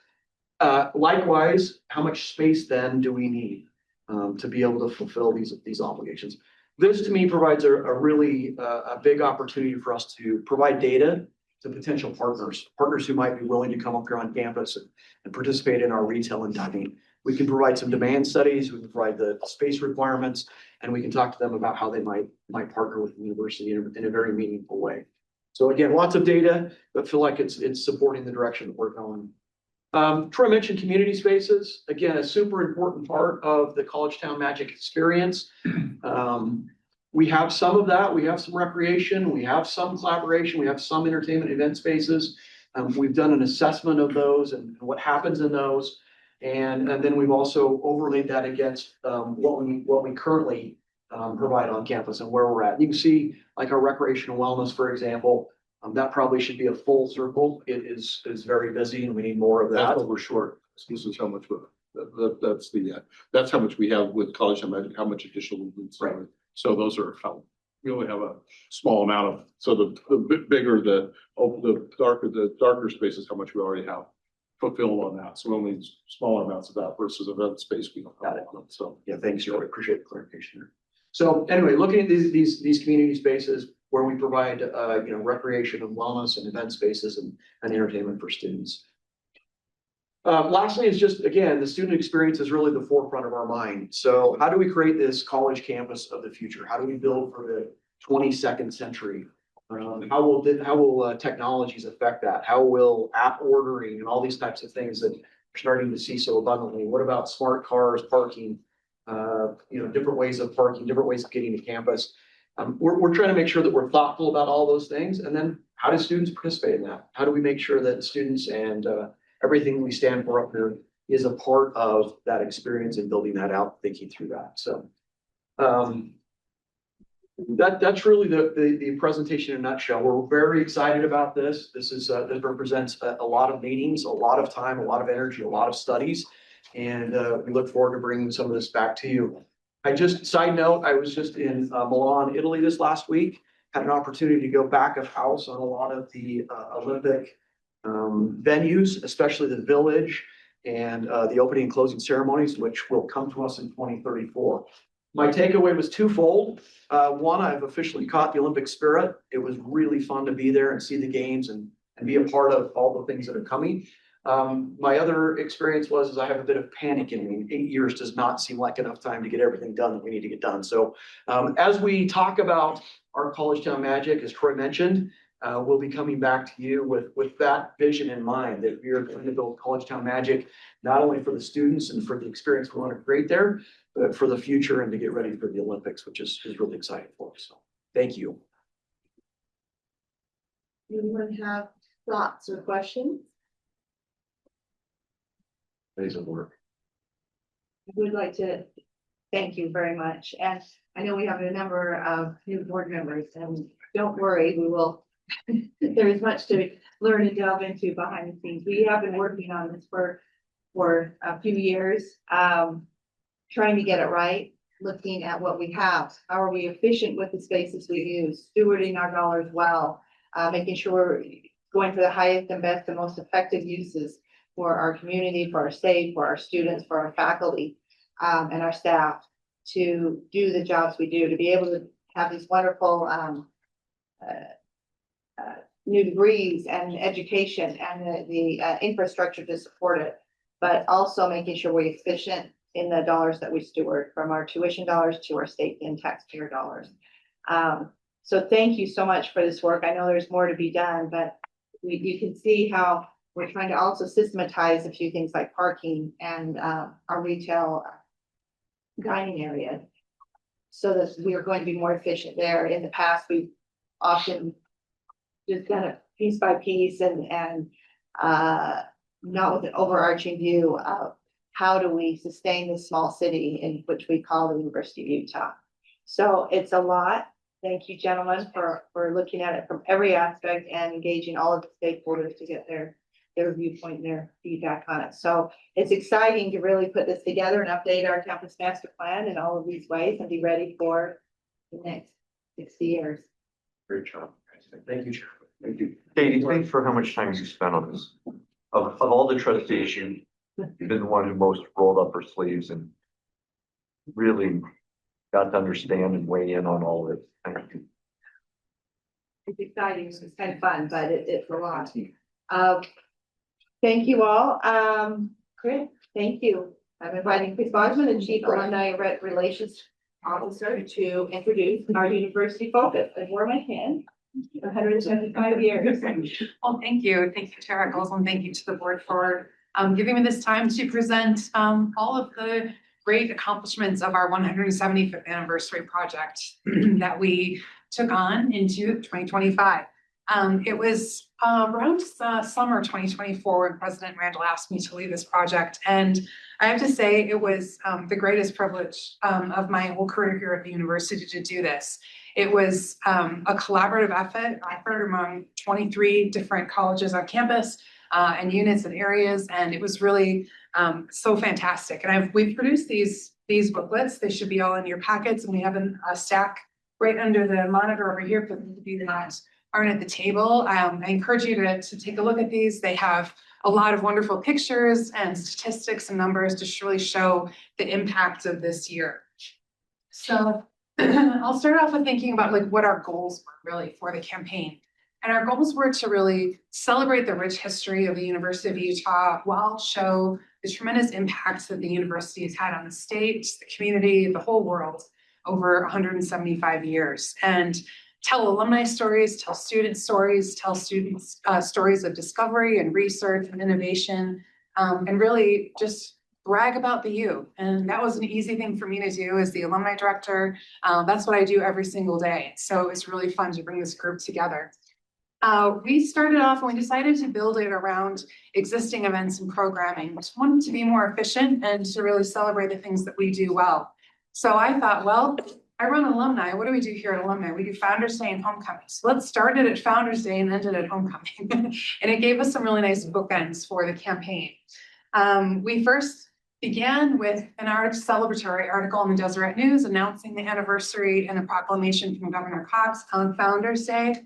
Likewise, how much space then do we need to be able to fulfill these obligations? This to me provides a really a big opportunity for us to provide data to potential partners who might be willing to come up here on campus and participate in our retail and dining. We can provide some demand studies, we can provide the space requirements, and we can talk to them about how they might partner with the university in a very meaningful way. So again, lots of data, but feel like it's supporting the direction that we're going. Troy mentioned community spaces. Again, a super important part of the College Town Magic experience. We have some of that. We have some recreation. We have some collaboration. We have some entertainment event spaces. We've done an assessment of those and what happens in those. And then we've also overlaid that against what we currently provide on campus and where we're at. You can see like our recreational wellness, for example, that probably should be a full circle. It is very busy and we need more of that. That's what we're short. This is how much, that's how much we have with College Town Magic, how much additional we need. Right. So those are how, we only have a small amount of, so the bit bigger, the darker space is how much we already have fulfilled on that. So only smaller amounts of that versus event space we don't have on it. So yeah, thanks, Joey. Appreciate the clarification there. So anyway, looking at these community spaces where we provide recreation and wellness and event spaces and entertainment for students. Lastly is just, again, the student experience is really the forefront of our mind. So how do we create this college campus of the future? How do we build for the 22nd century? How will technologies affect that? How will app ordering and all these types of things that we're starting to see so abundantly? What about smart cars, parking, different ways of parking, different ways of getting to campus? We're trying to make sure that we're thoughtful about all those things. And then how do students participate in that? How do we make sure that students and everything we stand for up here is a part of that experience and building that out, thinking through that. So that's really the presentation in a nutshell. We're very excited about this. This represents a lot of meetings, a lot of time, a lot of energy, a lot of studies. And we look forward to bringing some of this back to you. Side note, I was just in Milan, Italy this last week, had an opportunity to go back of house on a lot of the Olympic venues, especially the village and the opening and closing ceremonies, which will come to us in 2034. My takeaway was twofold. One, I've officially caught the Olympic spirit. It was really fun to be there and see the games and be a part of all the things that are coming. My other experience was I have a bit of panic in me. 8 years does not seem like enough time to get everything done that we need to get done. So as we talk about our College Town Magic, as Troy mentioned, we'll be coming back to you with that vision in mind, that we are going to build College Town Magic, not only for the students and for the experience we want to create there, but for the future and to get ready for the Olympics, which is really exciting for us. So thank you. Anyone have thoughts or questions? Amazing work. I would like to thank you very much. And I know we have a number of new board members, and don't worry, we will, there is much to learn and delve into behind the scenes. We have been working on this for a few years, trying to get it right, looking at what we have. How are we efficient with the spaces we use, stewarding our dollars well, making sure we're going for the highest and best and most effective uses for our community, for our state, for our students, for our faculty, and our staff to do the jobs we do, to be able to have these wonderful new degrees and education and the infrastructure to support it, but also making sure we're efficient in the dollars that we steward, from our tuition dollars to our state and taxpayer dollars. So thank you so much for this work. I know there's more to be done, but you can see how we're trying to also systematize a few things like parking and our retail dining area, so that we are going to be more efficient there. In the past, we've often just done it piece by piece and not with an overarching view of how do we sustain this small city in which we call the University of Utah. So it's a lot. Thank you, gentlemen, for looking at it from every aspect and engaging all of the stakeholders to get their viewpoint and their feedback on it. So it's exciting to really put this together and update our campus master plan in all of these ways and be ready for the next 60 years. Great job. Thank you, Chair. Thank you. Katie, thanks for how much time you spent on this. Of all the trustees, you've been the one who most rolled up her sleeves and really got to understand and weigh in on all of it. Thank you. It's exciting. It's kind of fun, but it's a lot. Thank you all. Chris, thank you. I'm inviting Chris Bosman, the Chief Alumni Relations Officer, to introduce our university focus. And where my hand, 175 years. Well, thank you. Thank you, Chair Eccles, and thank you to the board for giving me this time to present all of the great accomplishments of our 175th anniversary project that we took on into 2025. It was around summer 2024 when President Randall asked me to lead this project. And I have to say it was the greatest privilege of my whole career here at the university to do this. It was a collaborative effort among 23 different colleges on campus and units and areas. And it was really so fantastic. And we've produced these booklets. They should be all in your packets. And we have a stack right under the monitor over here for those of you that aren't at the table. I encourage you to take a look at these. They have a lot of wonderful pictures and statistics and numbers to really show the impact of this year. So I'll start off with thinking about like what our goals were really for the campaign. And our goals were to really celebrate the rich history of the University of Utah while show the tremendous impacts that the university has had on the state, the community, the whole world over 175 years. And tell alumni stories, tell student stories, tell students stories of discovery and research and innovation, and really just brag about the U. And that was an easy thing for me to do as the alumni director. That's what I do every single day. So it's really fun to bring this group together. We started off and we decided to build it around existing events and programming. We just wanted to be more efficient and to really celebrate the things that we do well. So I thought, well, I run alumni. What do we do here at Alumni? We do Founders Day and Homecoming. So let's start it at Founders Day and end it at Homecoming. And it gave us some really nice bookends for the campaign. We first began with an celebratory article in the Deseret News announcing the anniversary and a proclamation from Governor Cox on Founders Day.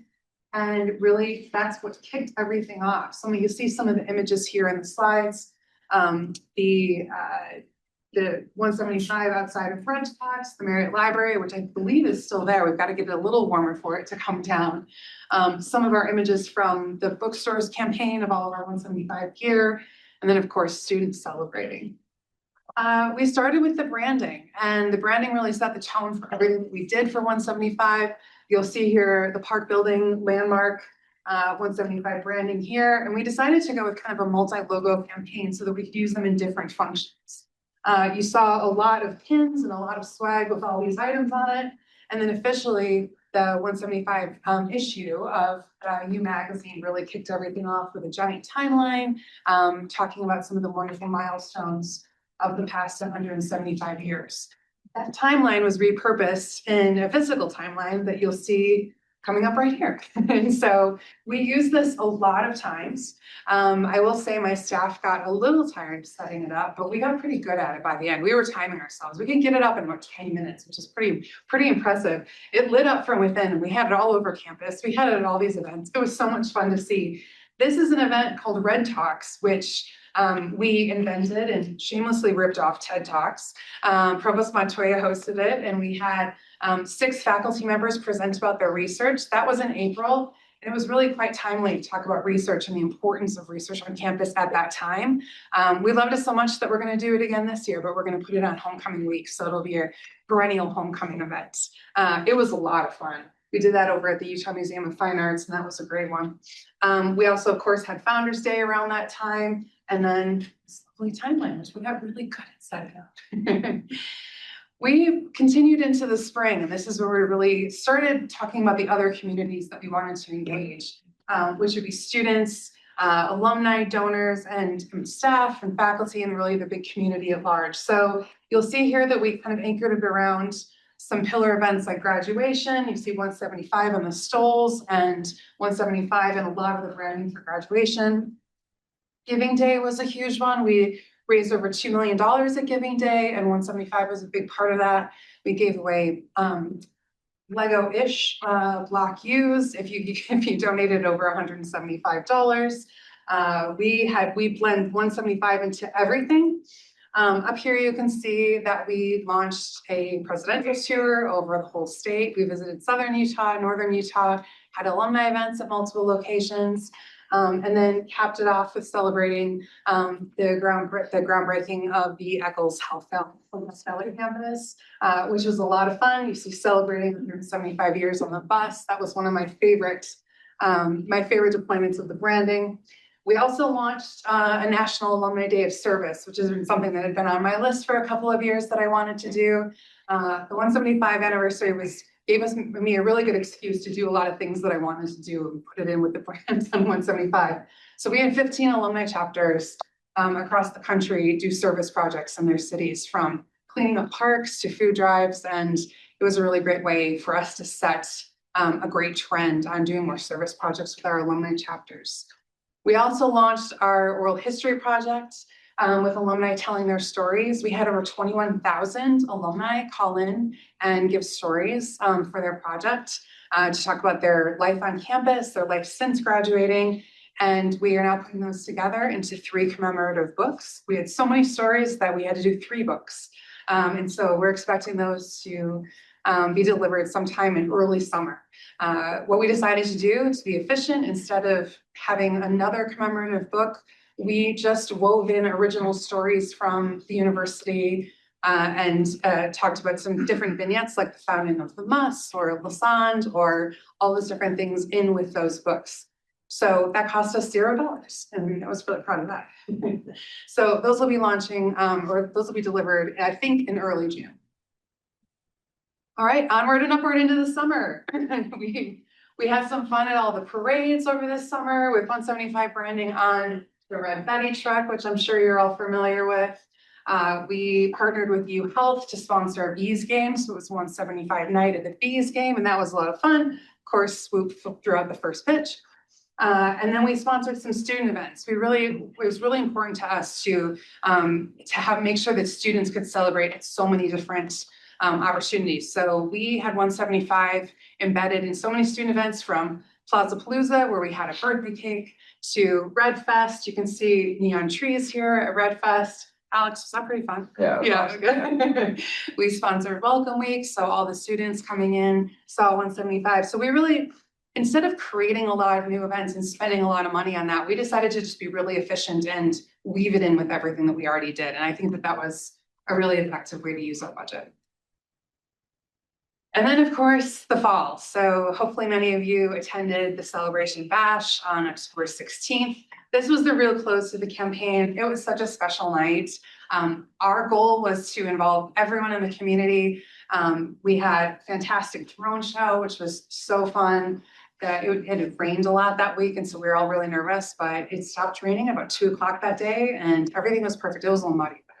And really, that's what kicked everything off. So you see some of the images here in the slides. The 175 outside of French Cox, the Marriott Library, which I believe is still there. We've got to get it a little warmer for it to come down. Some of our images from the bookstores campaign of all of our 175 gear, and then of course, students celebrating. We started with the branding, and the branding really set the tone for everything that we did for 175. You'll see here the park building landmark, 175 branding here, and we decided to go with kind of a multi-logo campaign so that we could use them in different functions. You saw a lot of pins and a lot of swag with all these items on it, and then officially the 175 issue of U Magazine really kicked everything off with a giant timeline, talking about some of the wonderful milestones of the past 175 years. That timeline was repurposed in a physical timeline that you'll see coming up right here. And so we use this a lot of times. I will say my staff got a little tired setting it up, but we got pretty good at it by the end. We were timing ourselves. We could get it up in about 20 minutes, which is pretty impressive. It lit up from within, and we had it all over campus. We had it at all these events. It was so much fun to see. This is an event called Red Talks, which we invented and shamelessly ripped off TED Talks. Provost Montoya hosted it, and we had 6 faculty members present about their research. That was in April, and it was really quite timely to talk about research and the importance of research on campus at that time. We loved it so much that we're going to do it again this year, but we're going to put it on homecoming week, so it'll be a perennial homecoming event. It was a lot of fun. We did that over at the Utah Museum of Fine Arts, and that was a great one. We also, of course, had Founders Day around that time, and then this lovely timeline, which we got really good at setting up. We continued into the spring, and this is where we really started talking about the other communities that we wanted to engage, which would be students, alumni, donors, and staff and faculty, and really the big community at large. So you'll see here that we kind of anchored it around some pillar events like graduation. You see 175 on the stoles and 175 and a lot of the branding for graduation. Giving Day was a huge one. We raised over $2 million at Giving Day, and 175 was a big part of that. We gave away Lego-ish block U's if you donated over $175. We blend 175 into everything. Up here you can see that we launched a presidential tour over the whole state. We visited Southern Utah, Northern Utah, had alumni events at multiple locations. And then capped it off with celebrating the groundbreaking of the Eccles Health Fountain on the Stellar campus, which was a lot of fun. You see celebrating 175 years on the bus. That was one of my favorite deployments of the branding. We also launched a National Alumni Day of Service, which has been something that had been on my list for a couple of years that I wanted to do. The 175 anniversary gave me a really good excuse to do a lot of things that I wanted to do and put it in with the brand on 175. So we had 15 alumni chapters across the country do service projects in their cities, from cleaning up parks to food drives. And it was a really great way for us to set a great trend on doing more service projects with our alumni chapters. We also launched our oral history project with alumni telling their stories. We had over 21,000 alumni call in and give stories for their project to talk about their life on campus, their life since graduating. And we are now putting those together into 3 commemorative books. We had so many stories that we had to do 3 books. And so we're expecting those to be delivered sometime in early summer. What we decided to do to be efficient, instead of having another commemorative book, we just wove in original stories from the university and talked about some different vignettes like the founding of the MUS or Lassonde or all those different things in with those books. So that cost us $0, and I was really proud of that. So those will be launching, or those will be delivered, I think, in early June. All right, onward and upward into the summer. We We had some fun at all the parades over this summer with 175 branding on the Red Betty truck, which I'm sure you're all familiar with. We partnered with U Health to sponsor a Bees game. So it was 175 night at the Bees game, and that was a lot of fun. Of course, Swoop threw out the first pitch. And then we sponsored some student events. It was really important to us to make sure that students could celebrate at so many different opportunities. So we had 175 embedded in so many student events, from Plaza Palooza, where we had a birthday cake, to Red Fest. You can see neon trees here at Red Fest. Alex, was that pretty fun? Yeah. Yeah. We sponsored Welcome Week, so all the students coming in saw 175. So we really, instead of creating a lot of new events and spending a lot of money on that, we decided to just be really efficient and weave it in with everything that we already did. And I think that that was a really effective way to use our budget. And then, of course, the fall. So hopefully many of you attended the Celebration Bash on October 16th. This was the real close to the campaign. It was such a special night. Our goal was to involve everyone in the community. We had a fantastic drone show, which was so fun. It had rained a lot that week, and so we were all really nervous, but it stopped raining about 2 o'clock that day, and everything was perfect. It was a little muddy, but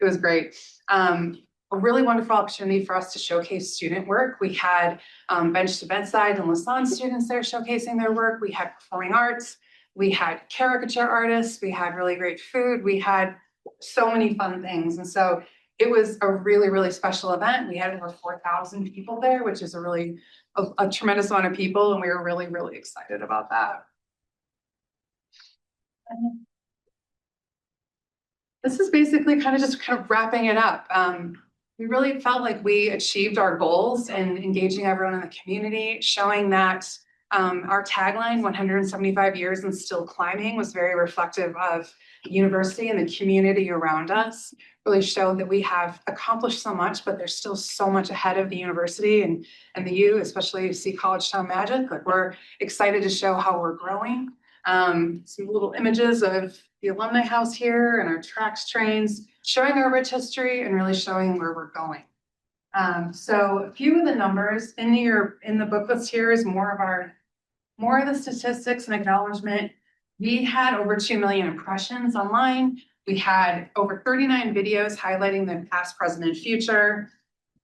it was great. A really wonderful opportunity for us to showcase student work. We had bench to bedside and Lassonde students there showcasing their work. We had performing arts. We had caricature artists. We had really great food. We had so many fun things. And so it was a really, really special event. We had over 4,000 people there, which is a tremendous amount of people. And we were really, really excited about that. This is basically kind of wrapping it up. We really felt like we achieved our goals and engaging everyone in the community, showing that our tagline, 175 years and still climbing, was very reflective of the university and the community around us. Really showed that we have accomplished so much, but there's still so much ahead of the university and the U, especially to see College Town Magic. Like, we're excited to show how we're growing. Some little images of the alumni house here and our tracks trains, showing our rich history and really showing where we're going. So a few of the numbers in the booklets here is more of the statistics and acknowledgement. We had over 2 million impressions online. We had over 39 videos highlighting the past, present, and future.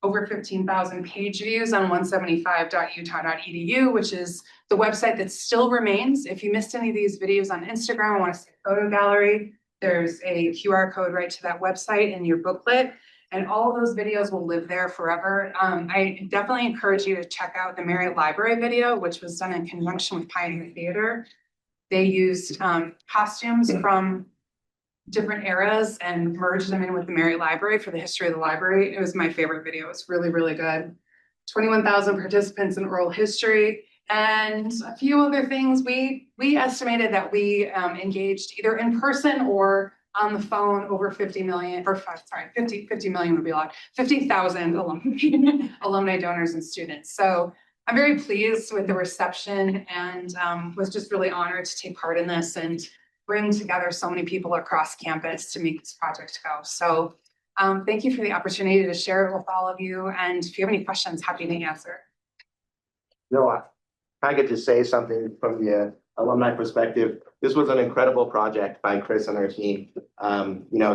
Over 15,000 page views on 175.utah.edu, which is the website that still remains. If you missed any of these videos on Instagram, I want to say photo gallery, there's a QR code right to that website in your booklet, and all of those videos will live there forever. I definitely encourage you to check out the Marriott Library video, which was done in conjunction with Pioneer Theater. They used costumes from different eras and merged them in with the Marriott Library for the history of the library. It was my favorite video. It's really, really good. 21,000 participants in oral history and a few other things. We estimated that we engaged either in person or on the phone over 50 million, or 50 million would be a lot, 50,000 alumni donors and students. So I'm very pleased with the reception and was just really honored to take part in this and bring together so many people across campus to make this project go. So thank you for the opportunity to share it with all of you. And if you have any questions, happy to answer. No, I get to say something from the alumni perspective. This was an incredible project by Chris and her team.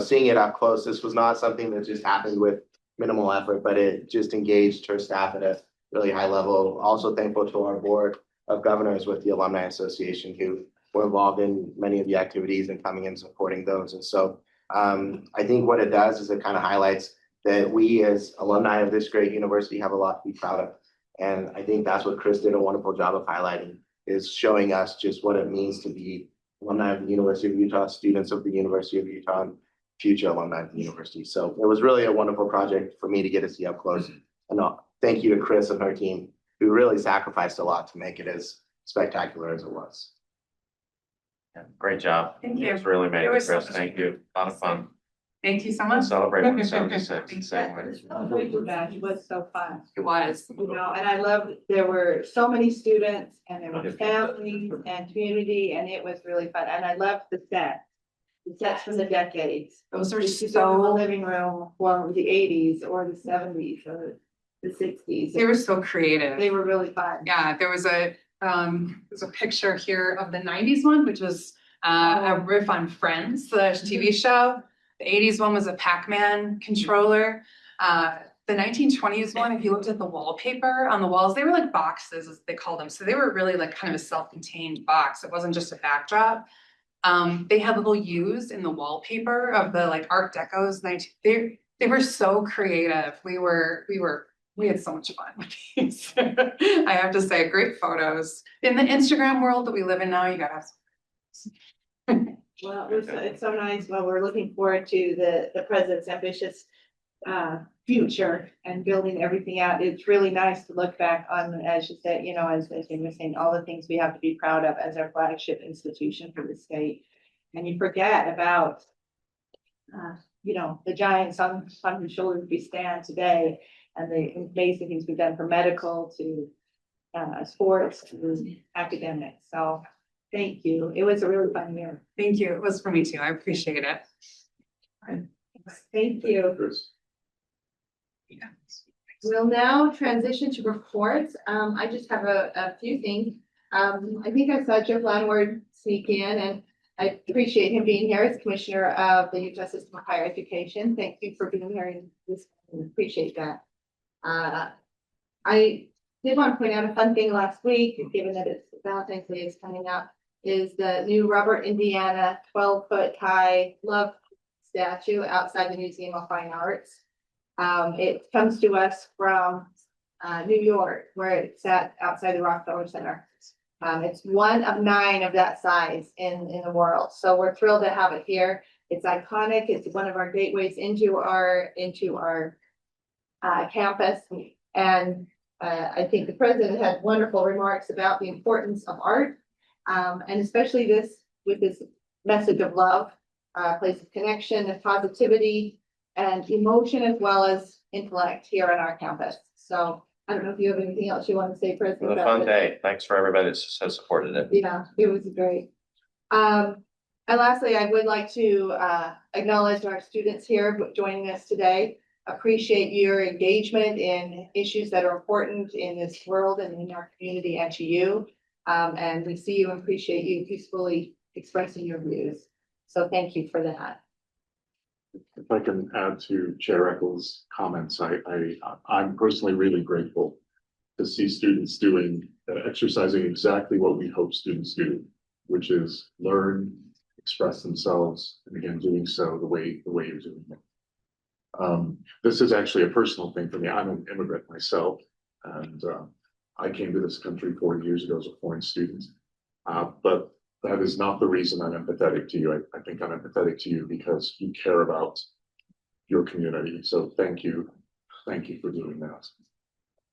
Seeing it up close, this was not something that just happened with minimal effort, but it just engaged her staff at a really high level. Also thankful to our board of governors with the Alumni Association who were involved in many of the activities and coming and supporting those. And so I think what it does is it kind of highlights that we as alumni of this great university have a lot to be proud of. And I think that's what Chris did a wonderful job of highlighting, is showing us just what it means to be alumni of the University of Utah, students of the University of Utah, and future alumni of the university. So it was really a wonderful project for me to get to see up close. And thank you to Chris and her team, who really sacrificed a lot to make it as spectacular as it was. Yeah, great job. Thank you. It was really amazing, It was Chris. so Thank you. A lot of fun. Thank you so much. Celebrate 176 the same way. It was so fun. It was. And I love, there were so many students and there were families and community, and it was really fun. And I loved the sets from the decades. Those are The so, living room from the 80s or the 70s or the 60s. they were so creative. They were really fun. Yeah, there was a There's a picture here of the 90s one, which was a riff on Friends, the TV show. The 80s one was a Pac-Man controller. The 1920s one, if you looked at the wallpaper on the walls, they were like boxes, as they called them. So they were really like kind of a self-contained box. It wasn't just a backdrop. They had little U's in the wallpaper of the like Art Deco's. They were so creative. We had so much fun with these. I have to say, great photos. In the Instagram world that we live in now, you gotta have some. Well, it's so nice. Well, we're looking forward to the president's ambitious future and building everything out. It's really nice to look back on, as you said, as you were saying, all the things we have to be proud of as our flagship institution for the state. And you forget about, the giants on whose shoulders we stand today, and the amazing things we've done for medical to sports to academics. So thank you. It was a really fun year. Thank you. It was for me too. I appreciate it. Thank you. We'll now transition to reports. I just have a few things. I think I saw Jeff Landward sneak in, and I appreciate him being here as Commissioner of the Utah System of Higher Education. Thank you for being here and appreciate that. I did want to point out a fun thing last week, given that it's Valentine's Day is coming up, is the new Robert, Indiana 12-foot high love statue outside the Museum of Fine Arts. It comes to us from New York, where it's at outside the Rockefeller Center. It's one of 9 of that size in the world. So we're thrilled to have it here. It's iconic. It's one of our gateways into our campus. And I think the president had wonderful remarks about the importance of art, and especially with this message of love, place of connection and positivity and emotion, as well as intellect here on our campus. So I don't know if you have anything else you want to say, President. It was a fun day. Thanks for everybody that so supported it. Yeah, it was great. And lastly, I would like to acknowledge our students here joining us today. Appreciate your engagement in issues that are important in this world and in our community and to you. And we see you and appreciate you peacefully expressing your views. So thank you for that. If I can add to Chair Eccles' comments, I'm personally really grateful to see students exercising exactly what we hope students do, which is learn, express themselves, and again, doing so the way you're doing it. This is actually a personal thing for me. I'm an immigrant myself, and I came to this country 40 years ago as a foreign student. But that is not the reason I'm empathetic to you. I think I'm empathetic to you because you care about your community. So thank you. Thank you for doing that.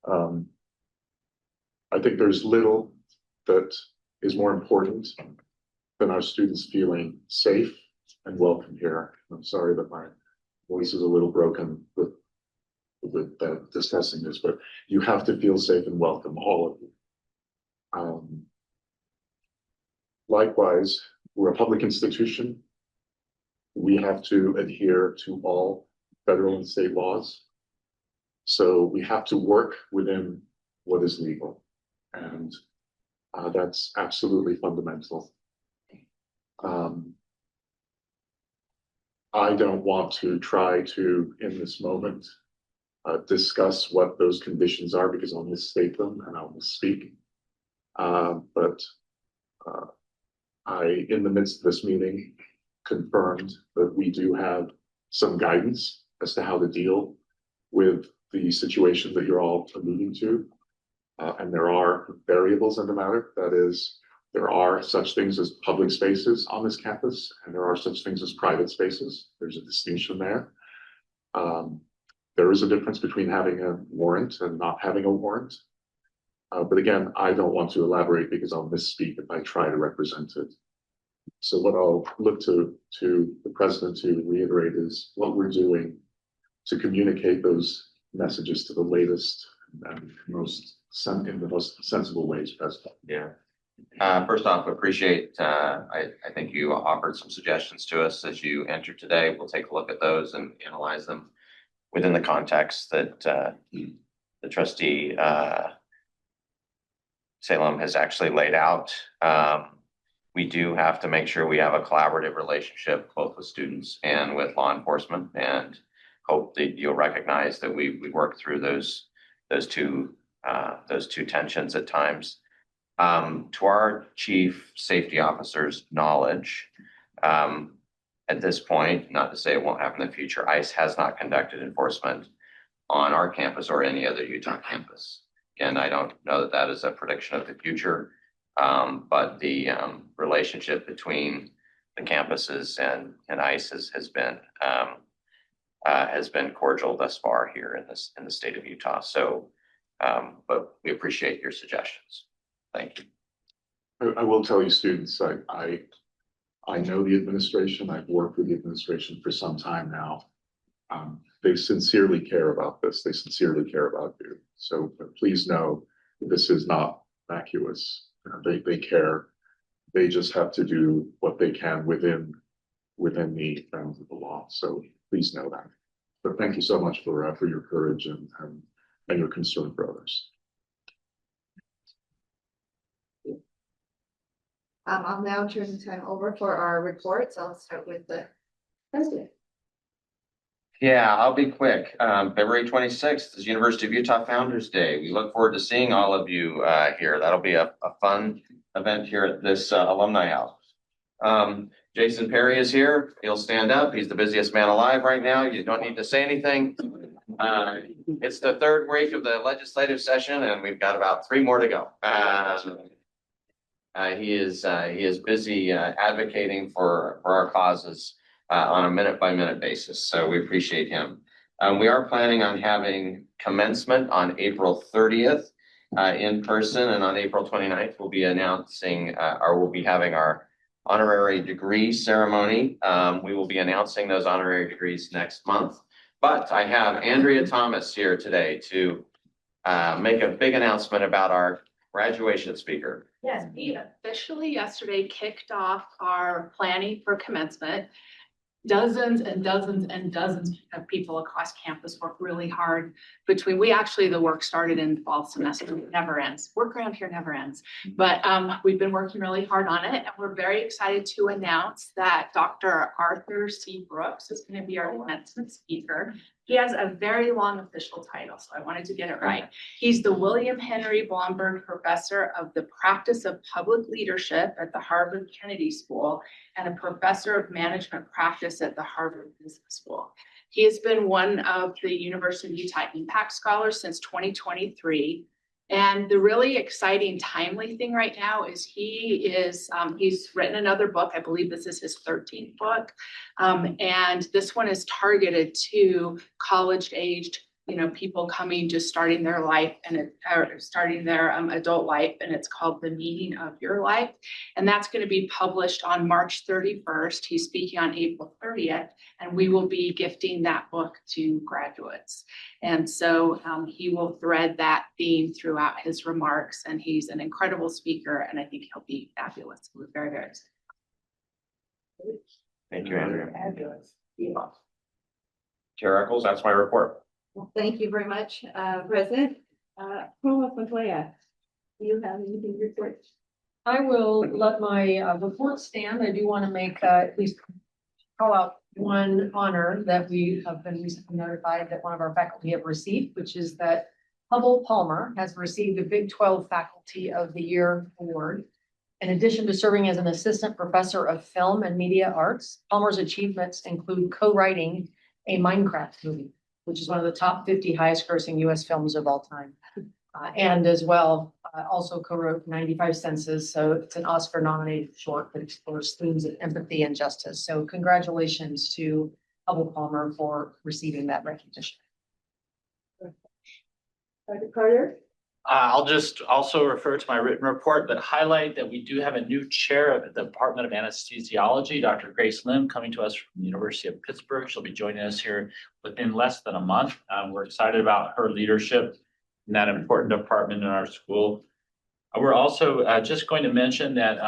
I think there's little that is more important than our students feeling safe and welcome here. I'm sorry that my voice is a little broken with discussing this, but you have to feel safe and welcome, all of you. Likewise, we're a public institution. We have to adhere to all federal and state laws. So we have to work within what is legal. And that's absolutely fundamental. I don't want to try to, in this moment, discuss what those conditions are because I'll misstate them and I'll misspeak. But I, in the midst of this meeting, confirmed that we do have some guidance as to how to deal with the situation that you're all alluding to. And there are variables in the matter. That is, there are such things as public spaces on this campus, and there are such things as private spaces. There's a distinction there. There is a difference between having a warrant and not having a warrant. But again, I don't want to elaborate because I'll misspeak if I try to represent it. So what I'll look to the president to reiterate is what we're doing to communicate those messages to the latest and in the most sensible ways possible. Yeah. First off, appreciate, I think you offered some suggestions to us as you entered today. We'll take a look at those and analyze them within the context that the trustee Salem has actually laid out. We do have to make sure we have a collaborative relationship both with students and with law enforcement, and hope that you'll recognize that we work through those two tensions at times. To our chief safety officer's knowledge, at this point, not to say it won't happen in the future, ICE has not conducted enforcement on our campus or any other Utah campus. Again, I don't know that that is a prediction of the future, but the relationship between the campuses and ICE has been cordial thus far here in the state of Utah. So, but we appreciate your suggestions. Thank you. I will tell you, students, I know the administration. I've worked with the administration for some time now. They sincerely care about this. They sincerely care about you. So please know this is not vacuous. They care. They just have to do what they can within the bounds of the law. So please know that. But thank you so much for your courage and your concern for others. I'll now turn the time over for our reports. I'll start with the president. Yeah, I'll be quick. February 26th is University of Utah Founders Day. We look forward to seeing all of you here. That'll be a fun event here at this alumni house. Jason Perry is here. He'll stand up. He's the busiest man alive right now. You don't need to say anything. It's the third week of the legislative session, and we've got about 3 more to go. He is busy advocating for our causes on a minute-by-minute basis, so we appreciate him. We are planning on having commencement on April 30th in person, and on April 29th, we'll be announcing or we'll be having our honorary degree ceremony. We will be announcing those honorary degrees next month, but I have Andrea Thomas here today to make a big announcement about our graduation speaker. Yes, we officially yesterday kicked off our planning for commencement. Dozens and dozens and dozens of people across campus work really hard between, the work started in the fall semester, it never ends. Work around here never ends. But we've been working really hard on it, and we're very excited to announce that Dr. Arthur C. Brooks is going to be our commencement speaker. He has a very long official title, so I wanted to get it right. He's the William Henry Blomberg Professor of the Practice of Public Leadership at the Harvard Kennedy School and a Professor of Management Practice at the Harvard Business School. He has been one of the University of Utah Impact Scholars since 2023. And the really exciting, timely thing right now is he's written another book. I believe this is his 13th book. And this one is targeted to college-aged, people just starting their life and starting their adult life. And it's called The Meaning of Your Life. And that's going to be published on March 31st. He's speaking on April 30th, and we will be gifting that book to graduates. And so he will thread that theme throughout his remarks, and he's an incredible speaker, and I think he'll be fabulous. We're very, very excited. Thank you, Andrea. Fabulous. Chair Eccles, that's my report. Well, thank you very much, President. Provost Montoya, do you have anything to report? I will let my report stand. I do want to make at least call out one honor that we have been recently notified that one of our faculty have received, which is that Hubble Palmer has received the Big 12 Faculty of the Year Award. In addition to serving as an assistant professor of film and media arts, Palmer's achievements include co-writing a Minecraft movie, which is one of the top 50 highest grossing US films of all time. And as well, also co-wrote 95 Senses. So it's an Oscar nominated short that explores themes of empathy and justice. So congratulations to Hubble Palmer for receiving that recognition. Dr. Carter? I'll just also refer to my written report, but highlight that we do have a new chair of the Department of Anesthesiology, Dr. Grace Lim, coming to us from the University of Pittsburgh. She'll be joining us here within less than a month. We're excited about her leadership in that important department in our school. We're also just going to mention that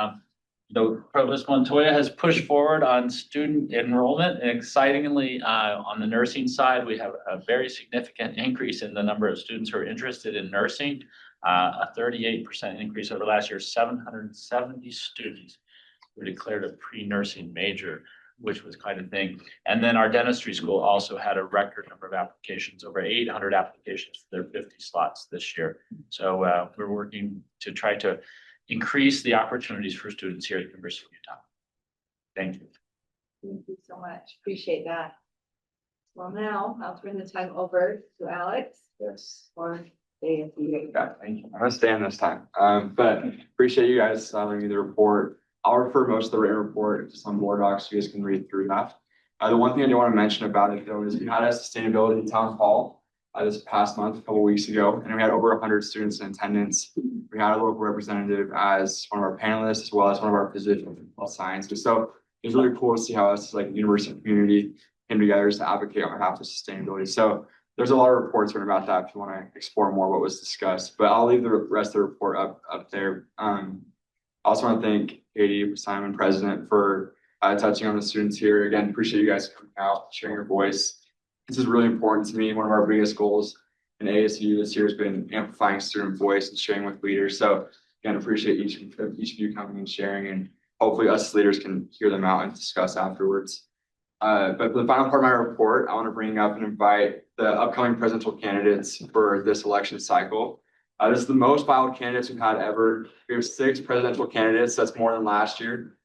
Provost Montoya has pushed forward on student enrollment, and excitingly on the nursing side, we have a very significant increase in the number of students who are interested in nursing. a 38% increase over last year. 770 students were declared a pre-nursing major, which was quite a thing. And then our dentistry school also had a record number of applications, over 800 applications for their 50 slots this year. So we're working to try to increase the opportunities for students here at the University of Utah. Thank you. Thank you so much. Appreciate that. Well, now I'll turn the time over to Alex. Yes. For ASU. Yeah, thank you. I'm gonna stay in this time. But appreciate you guys telling me the report. I'll refer most of the written report to some board docs, so you guys can read through that. The one thing I do want to mention about it though is we had a sustainability town hall this past month, a couple weeks ago, and we had over 100 students in attendance. We had a local representative as one of our panelists, as well as one of our physicians in health sciences. So it was really cool to see how us, like the university community, came together to advocate on behalf of sustainability. So there's a lot of reports written about that if you want to explore more what was discussed, but I'll leave the rest of the report up there. I also want to thank Katie, Simon, President, for touching on the students here. Again, appreciate you guys coming out, sharing your voice. This is really important to me. One of our biggest goals in ASU this year has been amplifying student voice and sharing with leaders. So again, appreciate each of you coming and sharing, and hopefully us leaders can hear them out and discuss afterwards. But for the final part of my report, I want to bring up and invite the upcoming presidential candidates for this election cycle. This is the most filed candidates we've had ever. We have 6 presidential candidates. That's more than last year.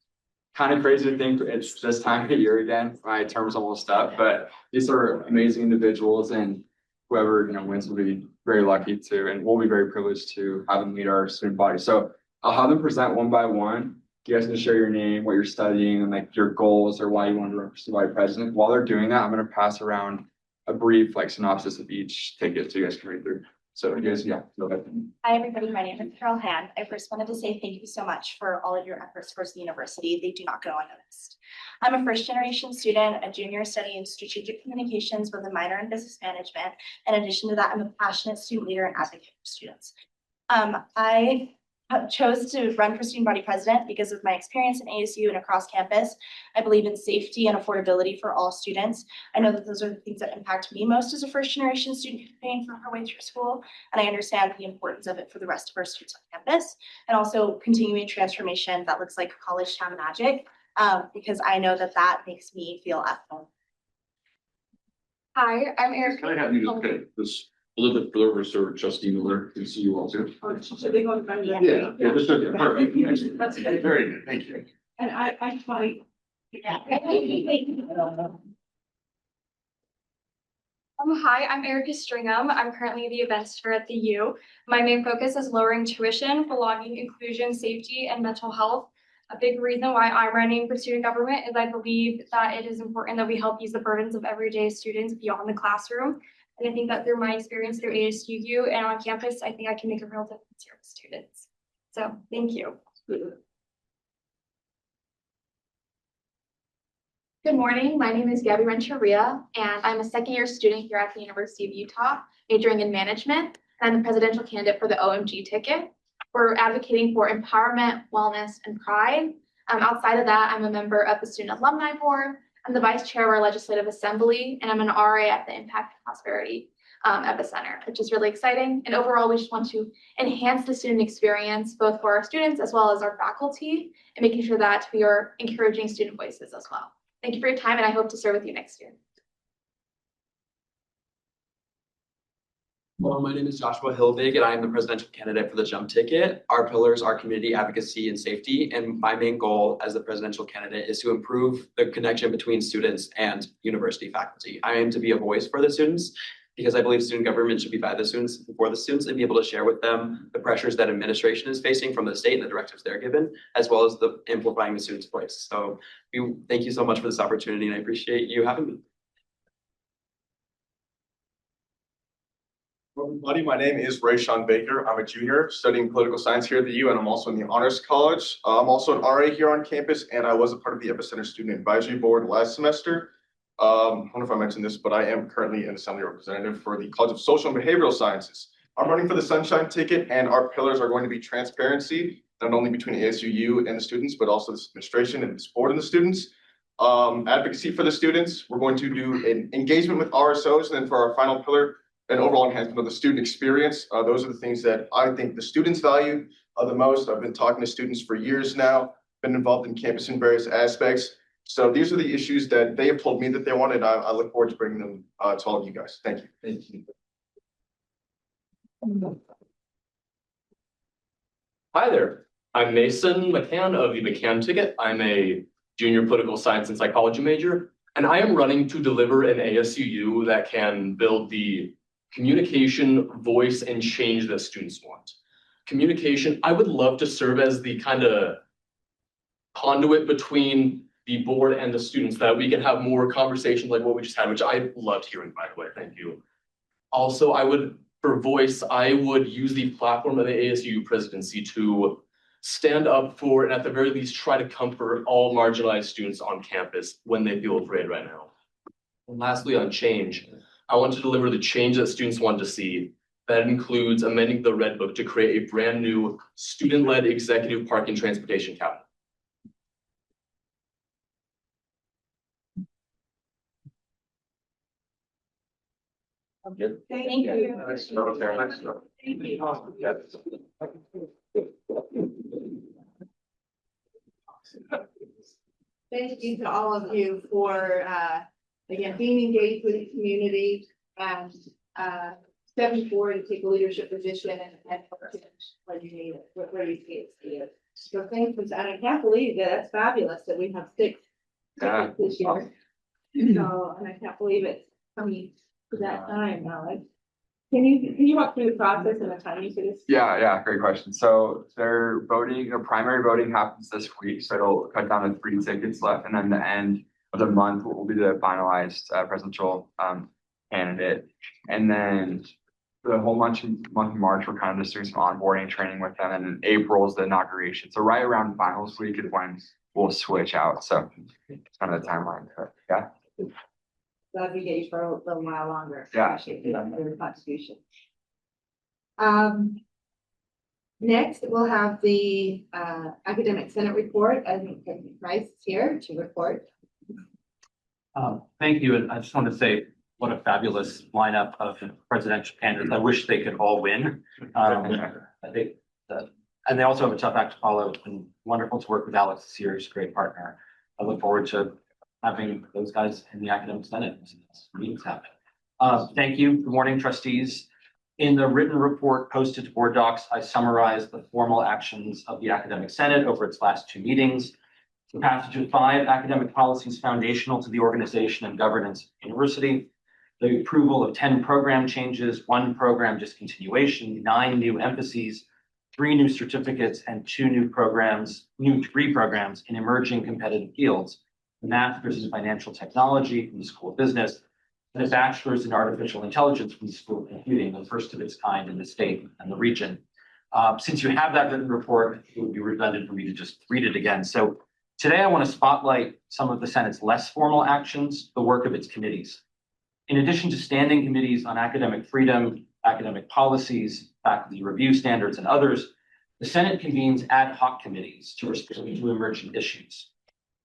Kind of crazy to think it's this time of year again. My term's almost up, but these are amazing individuals, and whoever wins will be very lucky to, and we'll be very privileged to have them lead our student body. So I'll have them present one by one. You guys can share your name, what you're studying, and like your goals or why you want to run for student president. While they're doing that, I'm going to pass around a brief synopsis of each ticket so you guys can read through. So you guys, go ahead. Hi, everybody. My name is Carol Han. I first wanted to say thank you so much for all of your efforts towards the university. They do not go unnoticed. I'm a first-generation student, a junior studying strategic communications with a minor in business management. In addition to that, I'm a passionate student leader and advocate for students. I chose to run for student body president because of my experience in ASU and across campus. I believe in safety and affordability for all students. I know that those are the things that impact me most as a first generation student paying for her way through school. And I understand the importance of it for the rest of our students on campus, and also continuing transformation that looks like college town magic, because I know that that makes me feel at home. Hi, I'm Erica. Can I have you just get this a little bit further, so Justine Miller can see you all too? Should they go in front of you? Yeah, just perfect. That's good. Very good, thank you. And I fight. Yeah. Hi, I'm Erica Stringham. I'm currently the events chair at the U. My main focus is lowering tuition, belonging, inclusion, safety, and mental health. A big reason why I'm running for student government is I believe that it is important that we help ease the burdens of everyday students beyond the classroom. And I think that through my experience through ASUU and on campus, I think I can make a real difference here with students. So thank you. Good morning. My name is Gabby Renteria, and I'm a second-year student here at the University of Utah, majoring in management, and I'm the presidential candidate for the OMG ticket. We're advocating for empowerment, wellness, and pride. Outside of that, I'm a member of the Student Alumni Board. I'm the vice chair of our legislative assembly, and I'm an RA at the Impact and Prosperity Epicenter, which is really exciting. And overall, we just want to enhance the student experience, both for our students as well as our faculty, and making sure that we are encouraging student voices as well. Thank you for your time, and I hope to serve with you next year. Well, my name is Joshua Hilbig, and I am the presidential candidate for the JUMP ticket. Our pillars are community advocacy and safety, and my main goal as the presidential candidate is to improve the connection between students and university faculty. I aim to be a voice for the students because I believe student government should be by the students, for the students, and be able to share with them the pressures that administration is facing from the state and the directives they're given, as well as the amplifying the students' voice. So thank you so much for this opportunity, and I appreciate you having me. Everybody, my name is Rayshawn Baker. I'm a junior studying political science here at the U, and I'm also in the Honors College. I'm also an RA here on campus, and I was a part of the Epicenter Student Advisory Board last semester. I don't know if I mentioned this, but I am currently an assembly representative for the College of Social and Behavioral Sciences. I'm running for the Sunshine Ticket, and our pillars are going to be transparency, not only between ASUU and the students, but also this administration and this board and the students. Advocacy for the students. We're going to do an engagement with RSOs, and then for our final pillar, and overall enhancement of the student experience. Those are the things that I think the students value the most. I've been talking to students for years now, been involved in campus in various aspects. So these are the issues that they have told me that they wanted. I look forward to bringing them to all of you guys. Thank you. Thank you. Hi there, I'm Mason McCann of the McCann Ticket. I'm a junior political science and psychology major, and I am running to deliver an ASUU that can build the communication, voice, and change that students want. Communication, I would love to serve as the kind of conduit between the board and the students, that we can have more conversations like what we just had, which I loved hearing, by the way, thank you. Also, for voice, I would use the platform of the ASU presidency to stand up for, and at the very least, try to comfort all marginalized students on campus when they feel afraid right now. And lastly, on change, I want to deliver the change that students want to see. That includes amending the Red Book to create a brand new student-led executive park and transportation cabinet. Thank you. Thank you to all of you for, again, being engaged with the community and, stepping forward to take a leadership position and where you need it, where you see it needed. So thanks, and I can't believe that. That's fabulous that we have six tickets this year. So, and I can't believe it's coming to that time, Alex. Can you walk through the process and the timing for this? Yeah, great question. So their primary voting happens this week, so it'll cut down to 3 tickets left, and then the end of the month will be the finalized presidential candidate. And then the whole month of March, we're kind of just doing some onboarding training with them, and in April is the inauguration. So right around finals week is when we'll switch out. So it's kind of the timeline. But yeah. Glad we get you for a little while longer. Yeah. Appreciate your contribution. Next, we'll have the academic senate report. I think Price is here to report. Thank you, and I just want to say what a fabulous lineup of presidential candidates. I wish they could all win. I think that, and they also have a tough act to follow. It's been wonderful to work with Alex this year. He's a great partner. I look forward to having those guys in the academic senate as meetings happen. Thank you. Good morning, trustees. In the written report posted to board docs, I summarized the formal actions of the academic senate over its last 2 meetings. The passage of 5 academic policies foundational to the organization and governance of the university. The approval of 10 program changes, 1 program discontinuation, 9 new emphases, 3 new certificates, and 2 new degree programs in emerging competitive fields. A master's in financial technology from the School of Business, and a bachelor's in artificial intelligence from the School of Computing, the first of its kind in the state and the region. Since you have that written report, it would be redundant for me to just read it again. So today I want to spotlight some of the Senate's less formal actions, the work of its committees. In addition to standing committees on academic freedom, academic policies, faculty review standards, and others, the Senate convenes ad hoc committees to respond to emerging issues.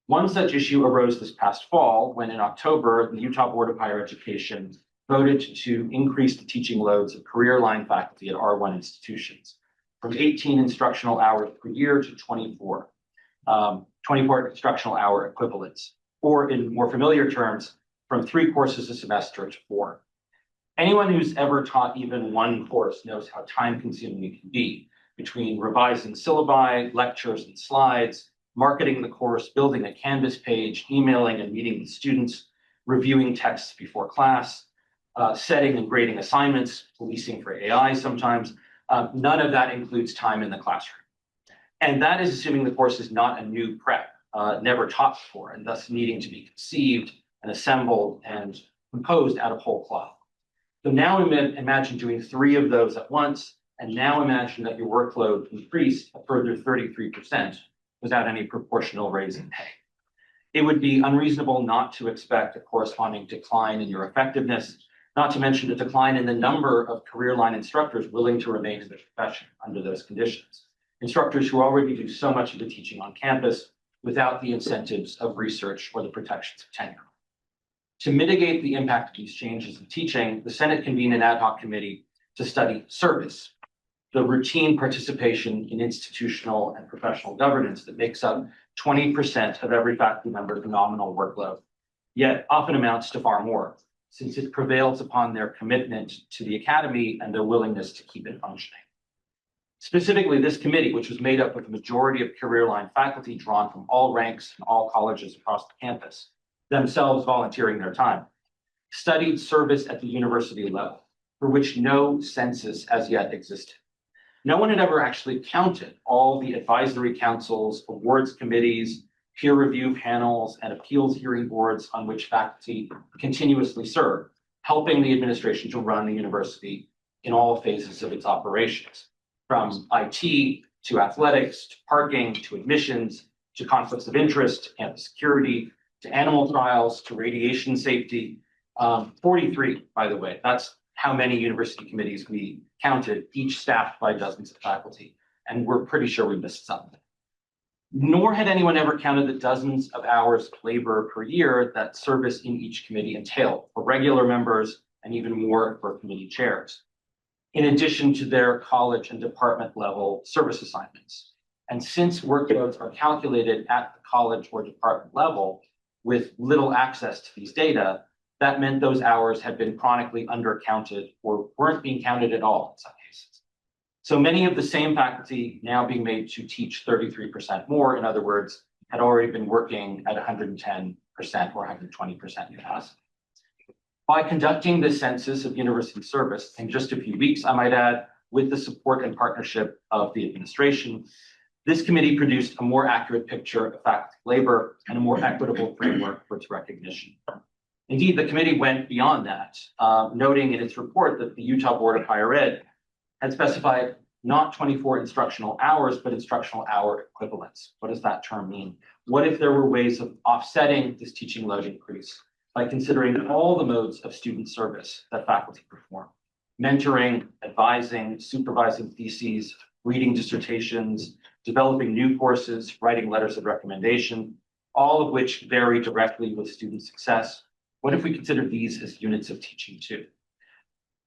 One such issue arose this past fall when in October, the Utah Board of Higher Education voted to increase the teaching loads of career line faculty at R1 institutions from 18 instructional hours per year to 24 instructional hour equivalents, or in more familiar terms, from 3 courses a semester to 4. Anyone who's ever taught even 1 course knows how time consuming it can be between revising syllabi, lectures and slides, marketing the course, building a Canvas page, emailing and meeting with students, reviewing texts before class, setting and grading assignments, policing for AI sometimes. None of that includes time in the classroom. And that is assuming the course is not a new prep, never taught before, and thus needing to be conceived and assembled and composed out of whole cloth. So now imagine doing 3 of those at once, and now imagine that your workload increased a further 33% without any proportional raise in pay. It would be unreasonable not to expect a corresponding decline in your effectiveness, not to mention a decline in the number of career line instructors willing to remain in the profession under those conditions. Instructors who already do so much of the teaching on campus without the incentives of research or the protections of tenure. To mitigate the impact of these changes in teaching, the Senate convened an ad hoc committee to study service, the routine participation in institutional and professional governance that makes up 20% of every faculty member's nominal workload, yet often amounts to far more, since it prevails upon their commitment to the academy and their willingness to keep it functioning. Specifically, this committee, which was made up of the majority of career line faculty drawn from all ranks and all colleges across the campus, themselves volunteering their time, studied service at the university level, for which no census as yet existed. No one had ever actually counted all the advisory councils, awards committees, peer review panels, and appeals hearing boards on which faculty continuously serve, helping the administration to run the university in all phases of its operations, from IT to athletics, to parking, to admissions, to conflicts of interest, to campus security, to animal trials, to radiation safety. 43, by the way, that's how many university committees we counted, each staffed by dozens of faculty. And we're pretty sure we missed something. Nor had anyone ever counted the dozens of hours of labor per year that service in each committee entailed for regular members and even more for committee chairs, in addition to their college and department level service assignments. And since workloads are calculated at the college or department level with little access to these data, that meant those hours had been chronically undercounted or weren't being counted at all in some cases. So many of the same faculty now being made to teach 33% more, in other words, had already been working at 110% or 120% capacity. By conducting the census of university service in just a few weeks, I might add, with the support and partnership of the administration, this committee produced a more accurate picture of faculty labor and a more equitable framework for its recognition. Indeed, the committee went beyond that, noting in its report that the Utah Board of Higher Ed had specified not 24 instructional hours, but instructional hour equivalents. What does that term mean? What if there were ways of offsetting this teaching load increase by considering all the modes of student service that faculty perform? Mentoring, advising, supervising theses, reading dissertations, developing new courses, writing letters of recommendation, all of which vary directly with student success. What if we consider these as units of teaching too?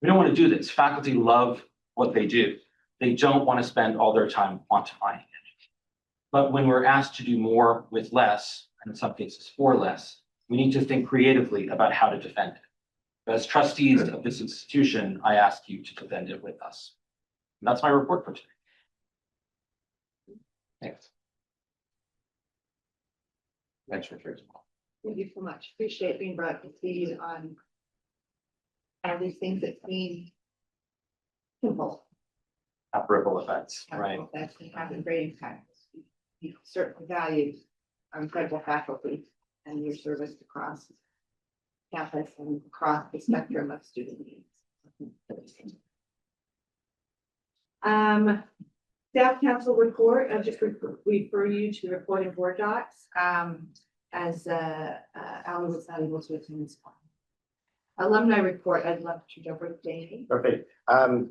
We don't want to do this. Faculty love what they do. They don't want to spend all their time quantifying it. But when we're asked to do more with less, and in some cases for less, we need to think creatively about how to defend it. As trustees of this institution, I ask you to defend it with us. And that's my report for today. Thanks. Thanks for sharing. Thank you so much. Appreciate being brought up to speed on all these things that seem simple. Have ripple effects, right? That's having great impact. We certainly value our incredible faculty and your service across campus and across the spectrum of student needs. Staff council report, I'll just refer you to reporting board docs. As Alan was not able to attend this one. Alumni report, I'd love to jump with Danny. Perfect.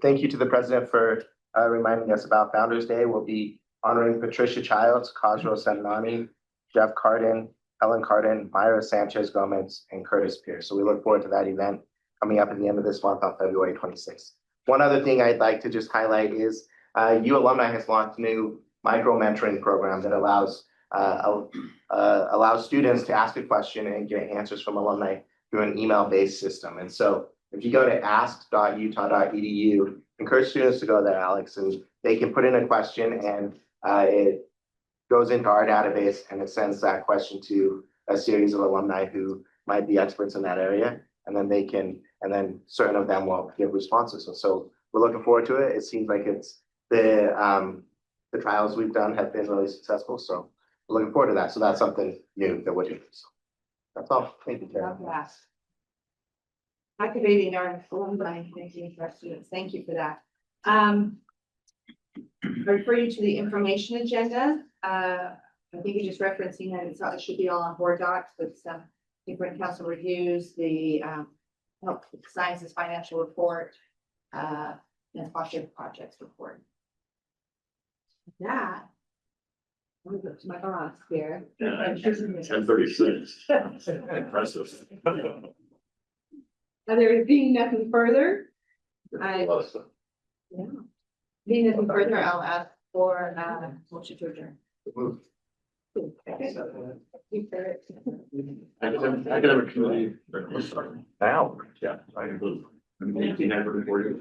Thank you to the president for reminding us about Founders Day. We'll be honoring Patricia Childs, Khosrow Semnani, Jeff Cardin, Helen Cardin, Myra Sanchez Gomez, and Curtis Pierce. So we look forward to that event coming up at the end of this month on February 26th. One other thing I'd like to just highlight is U Alumni has launched a new micro mentoring program that allows students to ask a question and get answers from alumni through an email-based system. And so if you go to ask.utah.edu, encourage students to go there, Alex, and they can put in a question and it goes into our database and it sends that question to a series of alumni who might be experts in that area. And then certain of them will give responses. And so we're looking forward to it. It seems like it's the trials we've done have been really successful. So we're looking forward to that. So that's something new that we're doing. So that's all. Thank you, Karen. Activating our alumni thinking for our students. Thank you for that. I refer you to the information agenda. I think you're just referencing that it should be all on board docs with some different council reviews, the health sciences financial report, and projects report. That My boss here. 10:36. Impressive. There being nothing further, I, A lot of stuff. yeah. Being nothing further, I'll ask for, motion to adjourn. Academic committee. Now. Yeah. I agree. 18 before you.